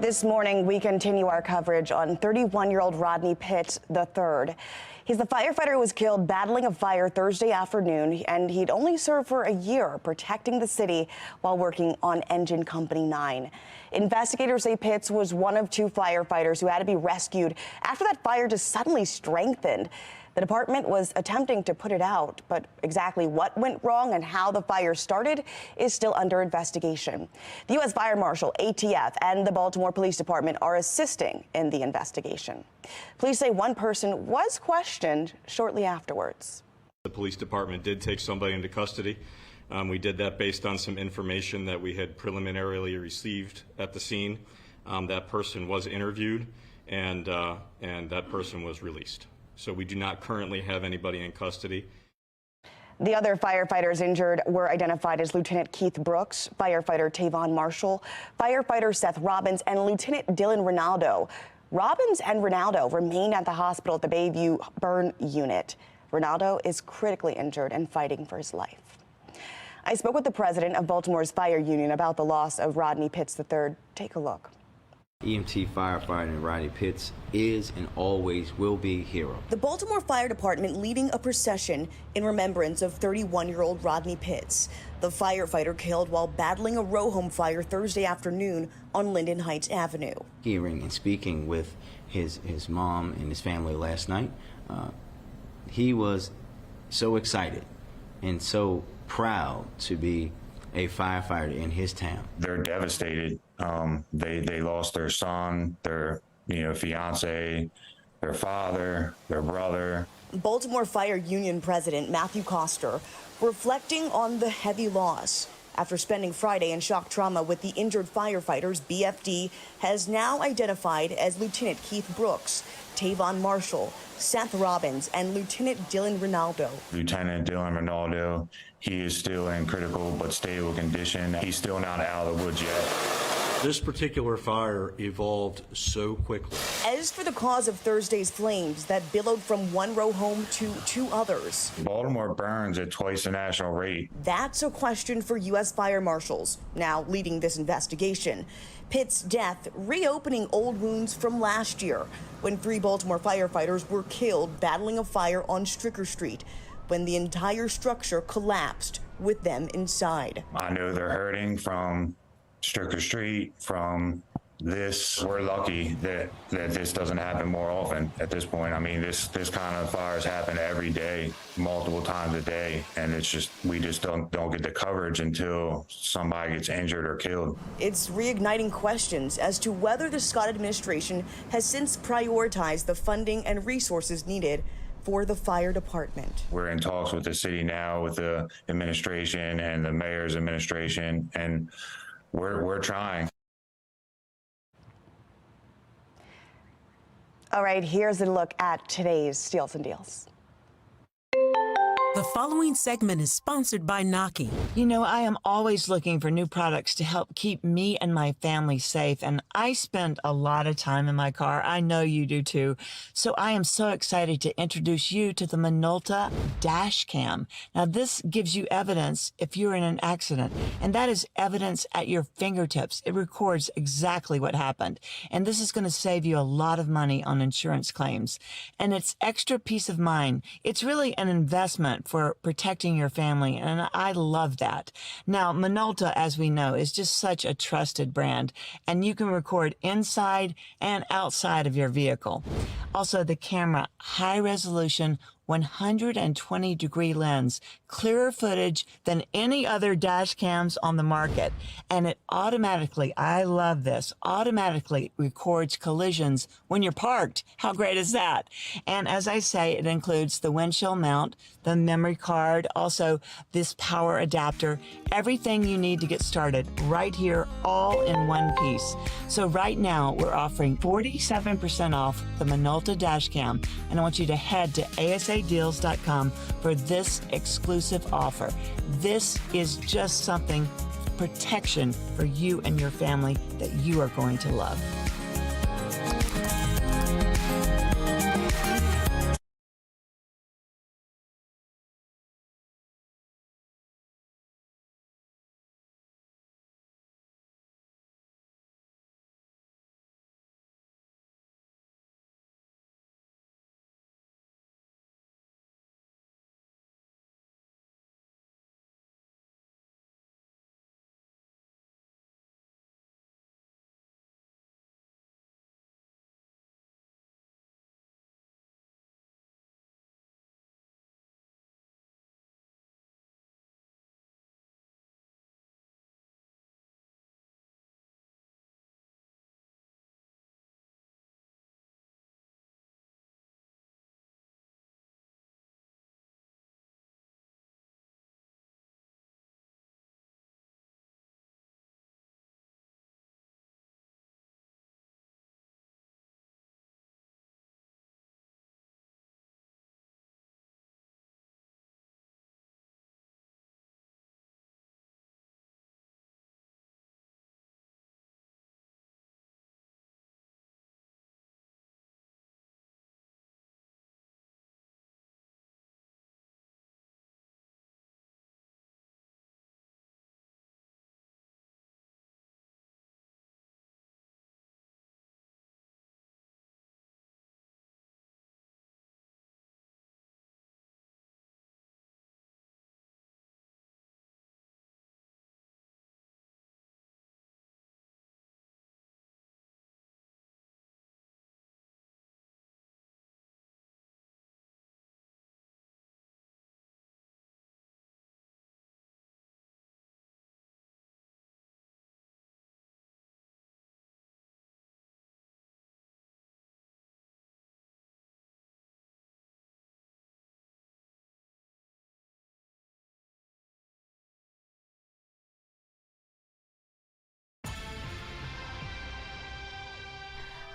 This morning, we continue our coverage on 31-year-old Rodney Pitts III. He's the firefighter who was killed battling a fire Thursday afternoon, and he'd only served for a year protecting the city while working on Engine Company 9. Investigators say Pitts was one of two firefighters who had to be rescued after that fire just suddenly strengthened. The department was attempting to put it out, but exactly what went wrong and how the fire started is still under investigation. The U.S. Fire Marshal, ATF, and the Baltimore Police Department are assisting in the investigation. Police say one person was questioned shortly afterwards. The police department did take somebody into custody. We did that based on some information that we had preliminarily received at the scene. That person was interviewed, and that person was released. So we do not currently have anybody in custody. The other firefighters injured were identified as Lieutenant Keith Brooks, firefighter Tavon Marshall, firefighter Seth Robbins, and Lieutenant Dylan Ronaldo. Robbins and Ronaldo remain at the hospital at the Bayview Burn Unit. Ronaldo is critically injured and fighting for his life. I spoke with the president of Baltimore's fire union about the loss of Rodney Pitts III. Take a look. EMT firefighter Rodney Pitts is and always will be a hero. The Baltimore Fire Department leading a procession in remembrance of 31-year-old Rodney Pitts, the firefighter killed while battling a row home fire Thursday afternoon on Linden Heights Avenue. Hearing and speaking with his mom and his family last night, he was so excited and so proud to be a firefighter in his town. They're devastated. They lost their son, their fiance, their father, their brother. Baltimore Fire Union President Matthew Koster reflecting on the heavy loss. After spending Friday in shock trauma with the injured firefighters, BFD has now identified as Lieutenant Keith Brooks, Tavon Marshall, Seth Robbins, and Lieutenant Dylan Ronaldo. Lieutenant Dylan Ronaldo, he is still in critical but stable condition. He's still not out of the woods yet. This particular fire evolved so quickly. As for the cause of Thursday's flames that billowed from one row home to two others, Baltimore burns at twice the national rate. That's a question for U.S. fire marshals, now leading this investigation. Pitt's death reopening old wounds from last year when 3 Baltimore firefighters were killed battling a fire on Stricker Street when the entire structure collapsed with them inside. I know they're hurting from Stricker Street, from this. We're lucky that this doesn't happen more often at this point. I mean, this kind of fires happen every day, multiple times a day, and it's just we just don't get the coverage until somebody gets injured or killed. It's reigniting questions as to whether the Scott administration has since prioritized the funding and resources needed for the fire department. We're in talks with the city now, with the administration and the mayor's administration, and we're trying. All right, here's a look at today's Steals and Deals. The following segment is sponsored by Naki. You know, I am always looking for new products to help keep me and my family safe, and I spend a lot of time in my car. I know you do too. So I am so excited to introduce you to the Minolta Dash Cam. Now, this gives you evidence if you're in an accident, and that is evidence at your fingertips. It records exactly what happened, and this is going to save you a lot of money on insurance claims. And it's extra peace of mind. It's really an investment for protecting your family, and I love that. Now, Minolta, as we know, is just such a trusted brand, and you can record inside and outside of your vehicle. Also, the camera, high resolution, 120-degree lens, clearer footage than any other dash cams on the market. And it automatically, I love this, automatically records collisions when you're parked. How great is that? And as I say, it includes the windshield mount, the memory card, also this power adapter, everything you need to get started right here, all in one piece. So right now, we're offering 47% off the Minolta dash cam, and I want you to head to asadeals.com for this exclusive offer. This is just something, protection for you and your family that you are going to love.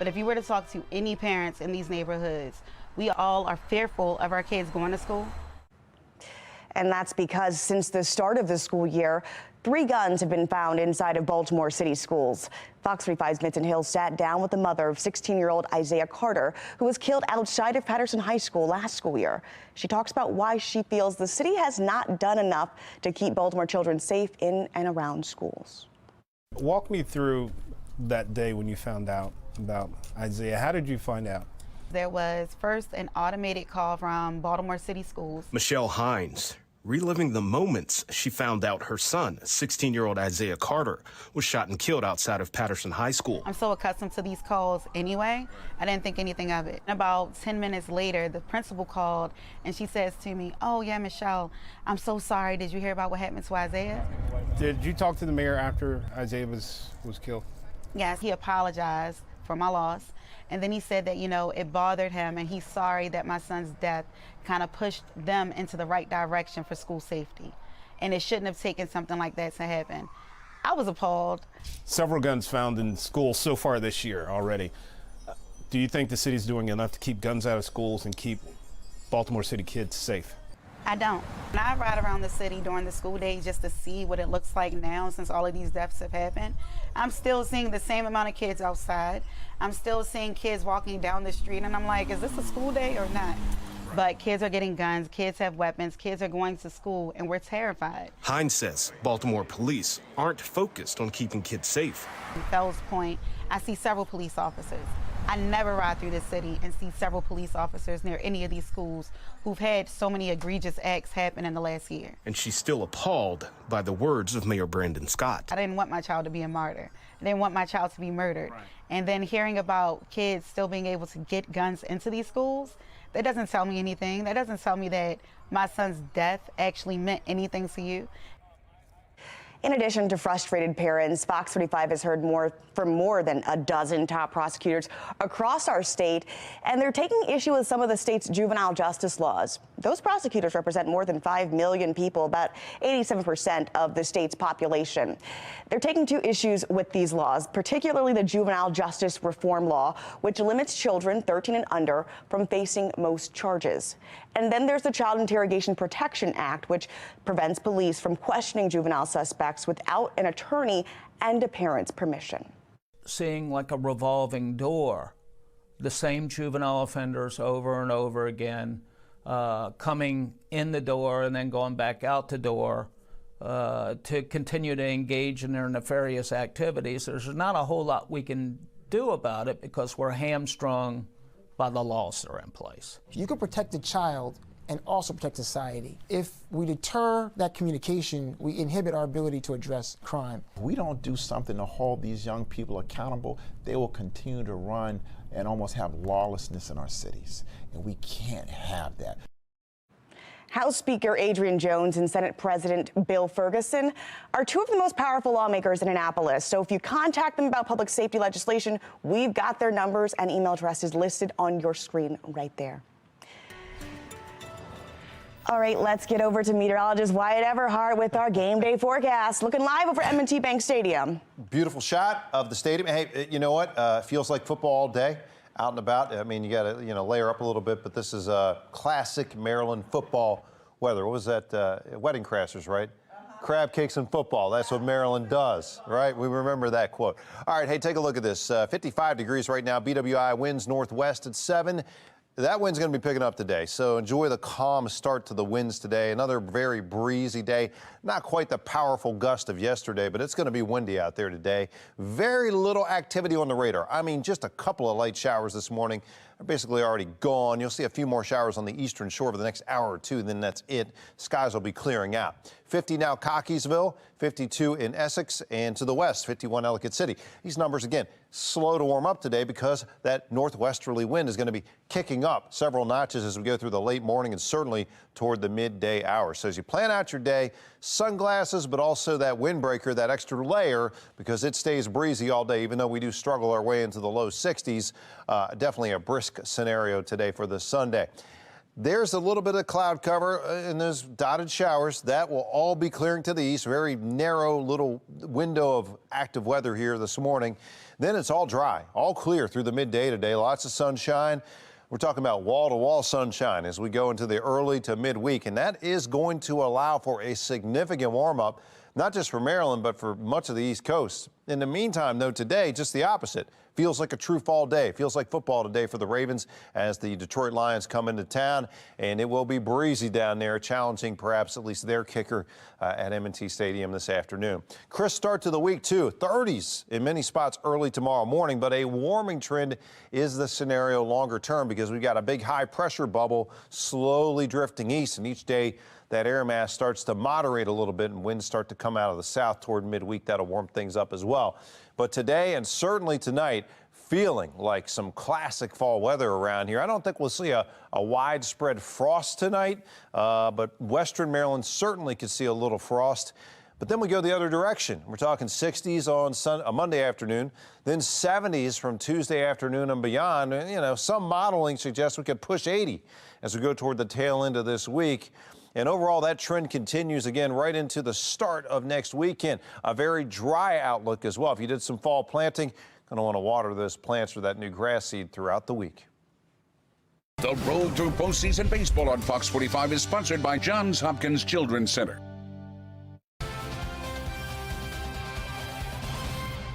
But if you were to talk to any parents in these neighborhoods, we all are fearful of our kids going to school. And that's because since the start of the school year, 3 guns have been found inside of Baltimore City schools. Fox 45's Mitton Hill sat down with the mother of 16-year-old Isaiah Carter, who was killed outside of Patterson High School last school year. She talks about why she feels the city has not done enough to keep Baltimore children safe in and around schools. Walk me through that day when you found out about Isaiah. How did you find out? There was first an automated call from Baltimore City Schools. Michelle Hines, reliving the moments she found out her son, 16-year-old Isaiah Carter, was shot and killed outside of Patterson High School. I'm so accustomed to these calls anyway, I didn't think anything of it. About 10 minutes later, the principal called and she says to me, "Oh yeah, Michelle, I'm so sorry. Did you hear about what happened to Isaiah?" Did you talk to the mayor after Isaiah was killed? Yes, he apologized for my loss. And then he said that, it bothered him and he's sorry that my son's death kind of pushed them into the right direction for school safety. And it shouldn't have taken something like that to happen. I was appalled. Several guns found in schools so far this year already. Do you think the city's doing enough to keep guns out of schools and keep Baltimore City kids safe? I don't. When I ride around the city during the school day just to see what it looks like now since all of these deaths have happened, I'm still seeing the same amount of kids outside. I'm still seeing kids walking down the street and I'm like, is this a school day or not? But kids are getting guns, kids have weapons, kids are going to school, and we're terrified. Hines says Baltimore police aren't focused on keeping kids safe. In Fells Point, I see several police officers. I never ride through the city and see several police officers near any of these schools who've had so many egregious acts happen in the last year. And she's still appalled by the words of Mayor Brandon Scott. I didn't want my child to be a martyr. I didn't want my child to be murdered. Right. And then hearing about kids still being able to get guns into these schools, that doesn't tell me anything. That doesn't tell me that my son's death actually meant anything to you. In addition to frustrated parents, Fox 45 has heard from more than a dozen top prosecutors across our state, and they're taking issue with some of the state's juvenile justice laws. Those prosecutors represent more than 5 million people, about 87% of the state's population. They're taking 2 issues with these laws, particularly the Juvenile Justice Reform Law, which limits children 13 and under from facing most charges. And then there's the Child Interrogation Protection Act, which prevents police from questioning juvenile suspects without an attorney and a parent's permission. Seeing like a revolving door, the same juvenile offenders over and over again, coming in the door and then going back out the door to continue to engage in their nefarious activities. There's not a whole lot we can do about it because we're hamstrung by the laws that are in place. You can protect the child and also protect society. If we deter that communication, we inhibit our ability to address crime. If we don't do something to hold these young people accountable, they will continue to run and almost have lawlessness in our cities. And we can't have that. House Speaker Adrian Jones and Senate President Bill Ferguson are 2 of the most powerful lawmakers in Annapolis. So if you contact them about public safety legislation, we've got their numbers and email addresses listed on your screen right there. All right, let's get over to meteorologist Wyatt Everhart with our game day forecast. Looking live over M&T Bank Stadium. Beautiful shot of the stadium. Hey, you know what? Feels like football all day. Out and about. I mean, you got to, layer up a little bit, but this is classic Maryland football weather. What was that? Wedding Crashers, right? Crab cakes and football. That's what Maryland does, right? We remember that quote. All right, hey, take a look at this. 55 degrees right now. BWI winds northwest at 7. That wind's going to be picking up today, so enjoy the calm start to the winds today. Another very breezy day. Not quite the powerful gust of yesterday, but it's going to be windy out there today. Very little activity on the radar. I mean, just a couple of light showers this morning. They're basically already gone. You'll see a few more showers on the eastern shore for the next hour or 2, then that's it. Skies will be clearing out. 50 now Cockeysville, 52 in Essex, and to the west, 51 Ellicott City. These numbers, again, slow to warm up today because that northwesterly wind is going to be kicking up several notches as we go through the late morning and certainly toward the midday hours. So as you plan out your day, sunglasses, but also that windbreaker, that extra layer, because it stays breezy all day, even though we do struggle our way into the low 60s. Definitely a brisk scenario today for this Sunday. There's a little bit of cloud cover in those dotted showers. That will all be clearing to the east. Very narrow little window of active weather here this morning. Then it's all dry, all clear through the midday today. Lots of sunshine. We're talking about wall-to-wall sunshine as we go into the early to midweek, and that is going to allow for a significant warm-up, not just for Maryland, but for much of the East Coast. In the meantime, though, today, just the opposite. Feels like a true fall day. Feels like football today for the Ravens as the Detroit Lions come into town, and it will be breezy down there, challenging perhaps at least their kicker at M&T Stadium this afternoon. Crisp start to the week, too. 30s in many spots early tomorrow morning, but a warming trend is the scenario longer term because we've got a big high-pressure bubble slowly drifting east, and each day that air mass starts to moderate a little bit and winds start to come out of the south toward midweek. That'll warm things up as well. But today and certainly tonight, feeling like some classic fall weather around here. I don't think we'll see a widespread frost tonight, but western Maryland certainly could see a little frost. But then we go the other direction. We're talking 60s on Monday afternoon, then 70s from Tuesday afternoon and beyond. You know, some modeling suggests we could push 80 as we go toward the tail end of this week. And overall, that trend continues again right into the start of next weekend. A very dry outlook as well. If you did some fall planting, going to want to water those plants or that new grass seed throughout the week. The road to postseason baseball on Fox 45 is sponsored by Johns Hopkins Children's Center.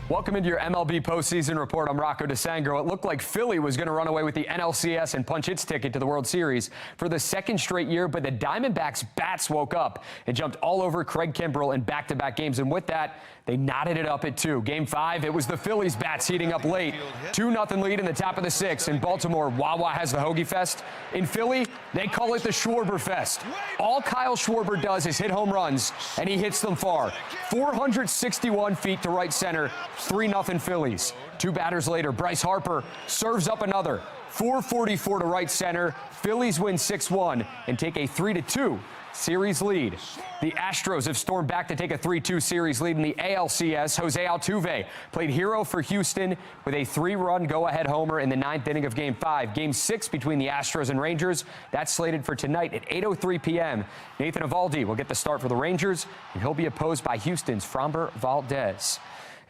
Welcome into your MLB postseason report. I'm Rocco DeSangro. It looked like Philly was going to run away with the NLCS and punch its ticket to the World Series for the second straight year, but the Diamondbacks' bats woke up and jumped all over Craig Kimbrell in back-to-back games, and with that, they knotted it up at 2. Game 5, it was the Phillies' bats heating up late. 2-0 lead in the top of the 6th. In Baltimore, Wawa has the Hoagie Fest. In Philly, they call it the Schwarber Fest. All Kyle Schwarber does is hit home runs, and he hits them far. 461 feet to right center, 3-0 Phillies. 2 batters later, Bryce Harper serves up another. 444 to right center. Phillies win 6-1 and take a 3-2 series lead. The Astros have stormed back to take a 3-2 series lead in the ALCS. Jose Altuve played hero for Houston with a 3-run go-ahead homer in the 9th inning of Game 5. Game 6 between the Astros and Rangers, that's slated for tonight at 8:03 p.m. Nathan Eovaldi will get the start for the Rangers, and he'll be opposed by Houston's Framber Valdez.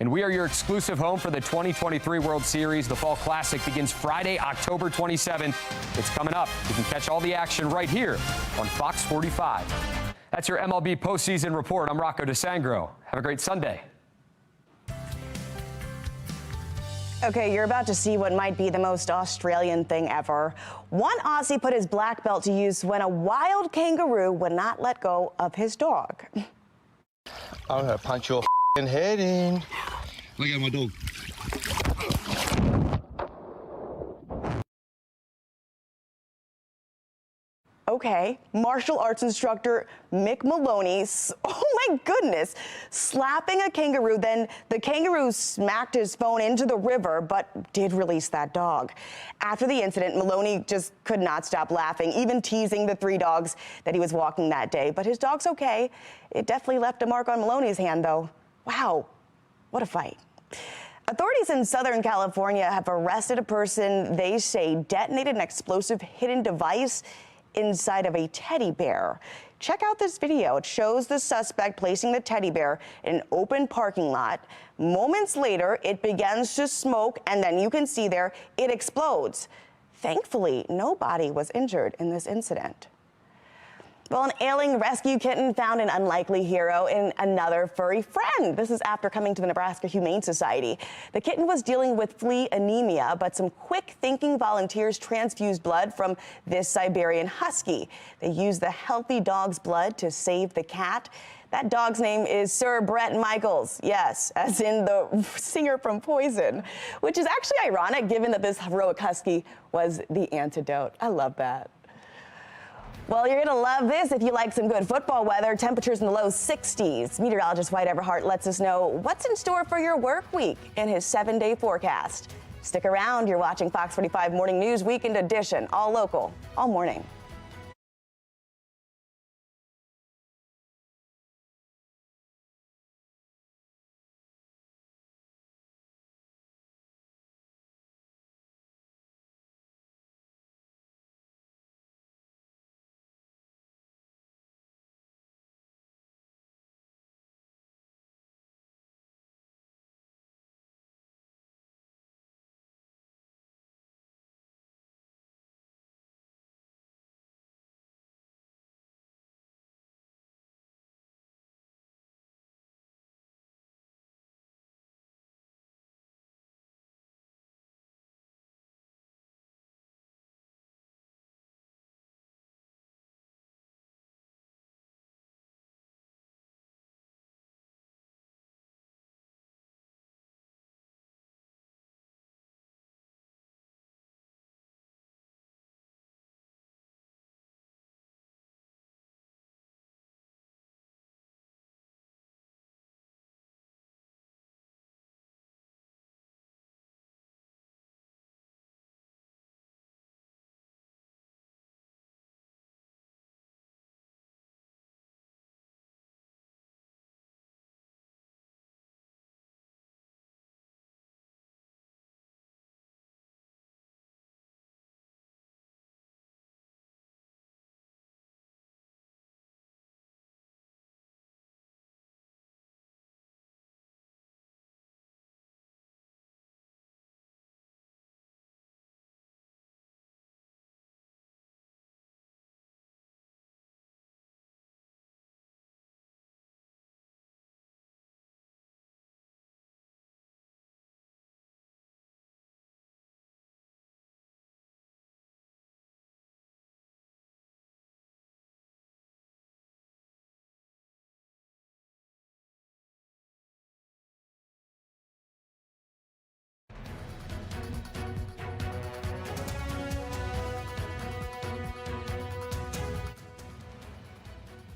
And we are your exclusive home for the 2023 World Series. The Fall Classic begins Friday, October 27th. It's coming up. You can catch all the action right here on Fox 45. That's your MLB postseason report. I'm Rocco DeSangro. Have a great Sunday. Okay, you're about to see what might be the most Australian thing ever. One Aussie put his black belt to use when a wild kangaroo would not let go of his dog. I'm gonna punch your head in. Look at my dog. Okay, martial arts instructor Mick Maloney, oh my goodness, slapping a kangaroo. Then the kangaroo smacked his phone into the river, but did release that dog. After the incident, Maloney just could not stop laughing, even teasing the 3 dogs that he was walking that day. But his dog's okay. It definitely left a mark on Maloney's hand, though. Wow, what a fight. Authorities in Southern California have arrested a person they say detonated an explosive hidden device inside of a teddy bear. Check out this video. It shows the suspect placing the teddy bear in an open parking lot. Moments later, it begins to smoke, and then you can see there, it explodes. Thankfully, nobody was injured in this incident. Well, an ailing rescue kitten found an unlikely hero in another furry friend. This is after coming to the Nebraska Humane Society. The kitten was dealing with flea anemia, but some quick-thinking volunteers transfused blood from this Siberian husky. They used the healthy dog's blood to save the cat. That dog's name is Sir Bret Michaels. Yes, as in the singer from Poison, which is actually ironic given that this heroic husky was the antidote. I love that. Well, you're going to love this if you like some good football weather. Temperatures in the low 60s. Meteorologist White Everhart lets us know what's in store for your work week in his 7-day forecast. Stick around. You're watching Fox 45 Morning News Weekend Edition. All local, all morning.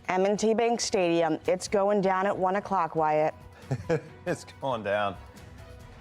M&T Bank Stadium. It's going down at 1 o'clock, Wyatt. It's going down.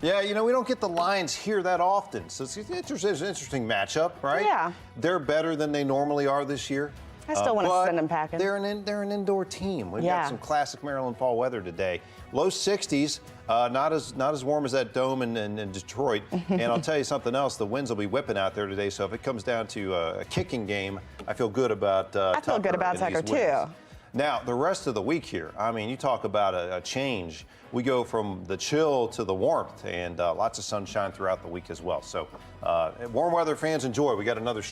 Yeah, you know, we don't get the Lions here that often, so it's an interesting matchup, right? Yeah. They're better than they normally are this year. I still want to send them packing. They're an indoor team. We've got some classic Maryland fall weather today. Low 60s, not as warm as that dome in Detroit. And I'll tell you something else, the winds will be whipping out there today, so if it comes down to a kicking game, I feel good about I feel good about Tucker, too. Now, the rest of the week here, I mean, you talk about a change. We go from the chill to the warmth, and lots of sunshine throughout the week as well. So, warm weather fans, enjoy. We got another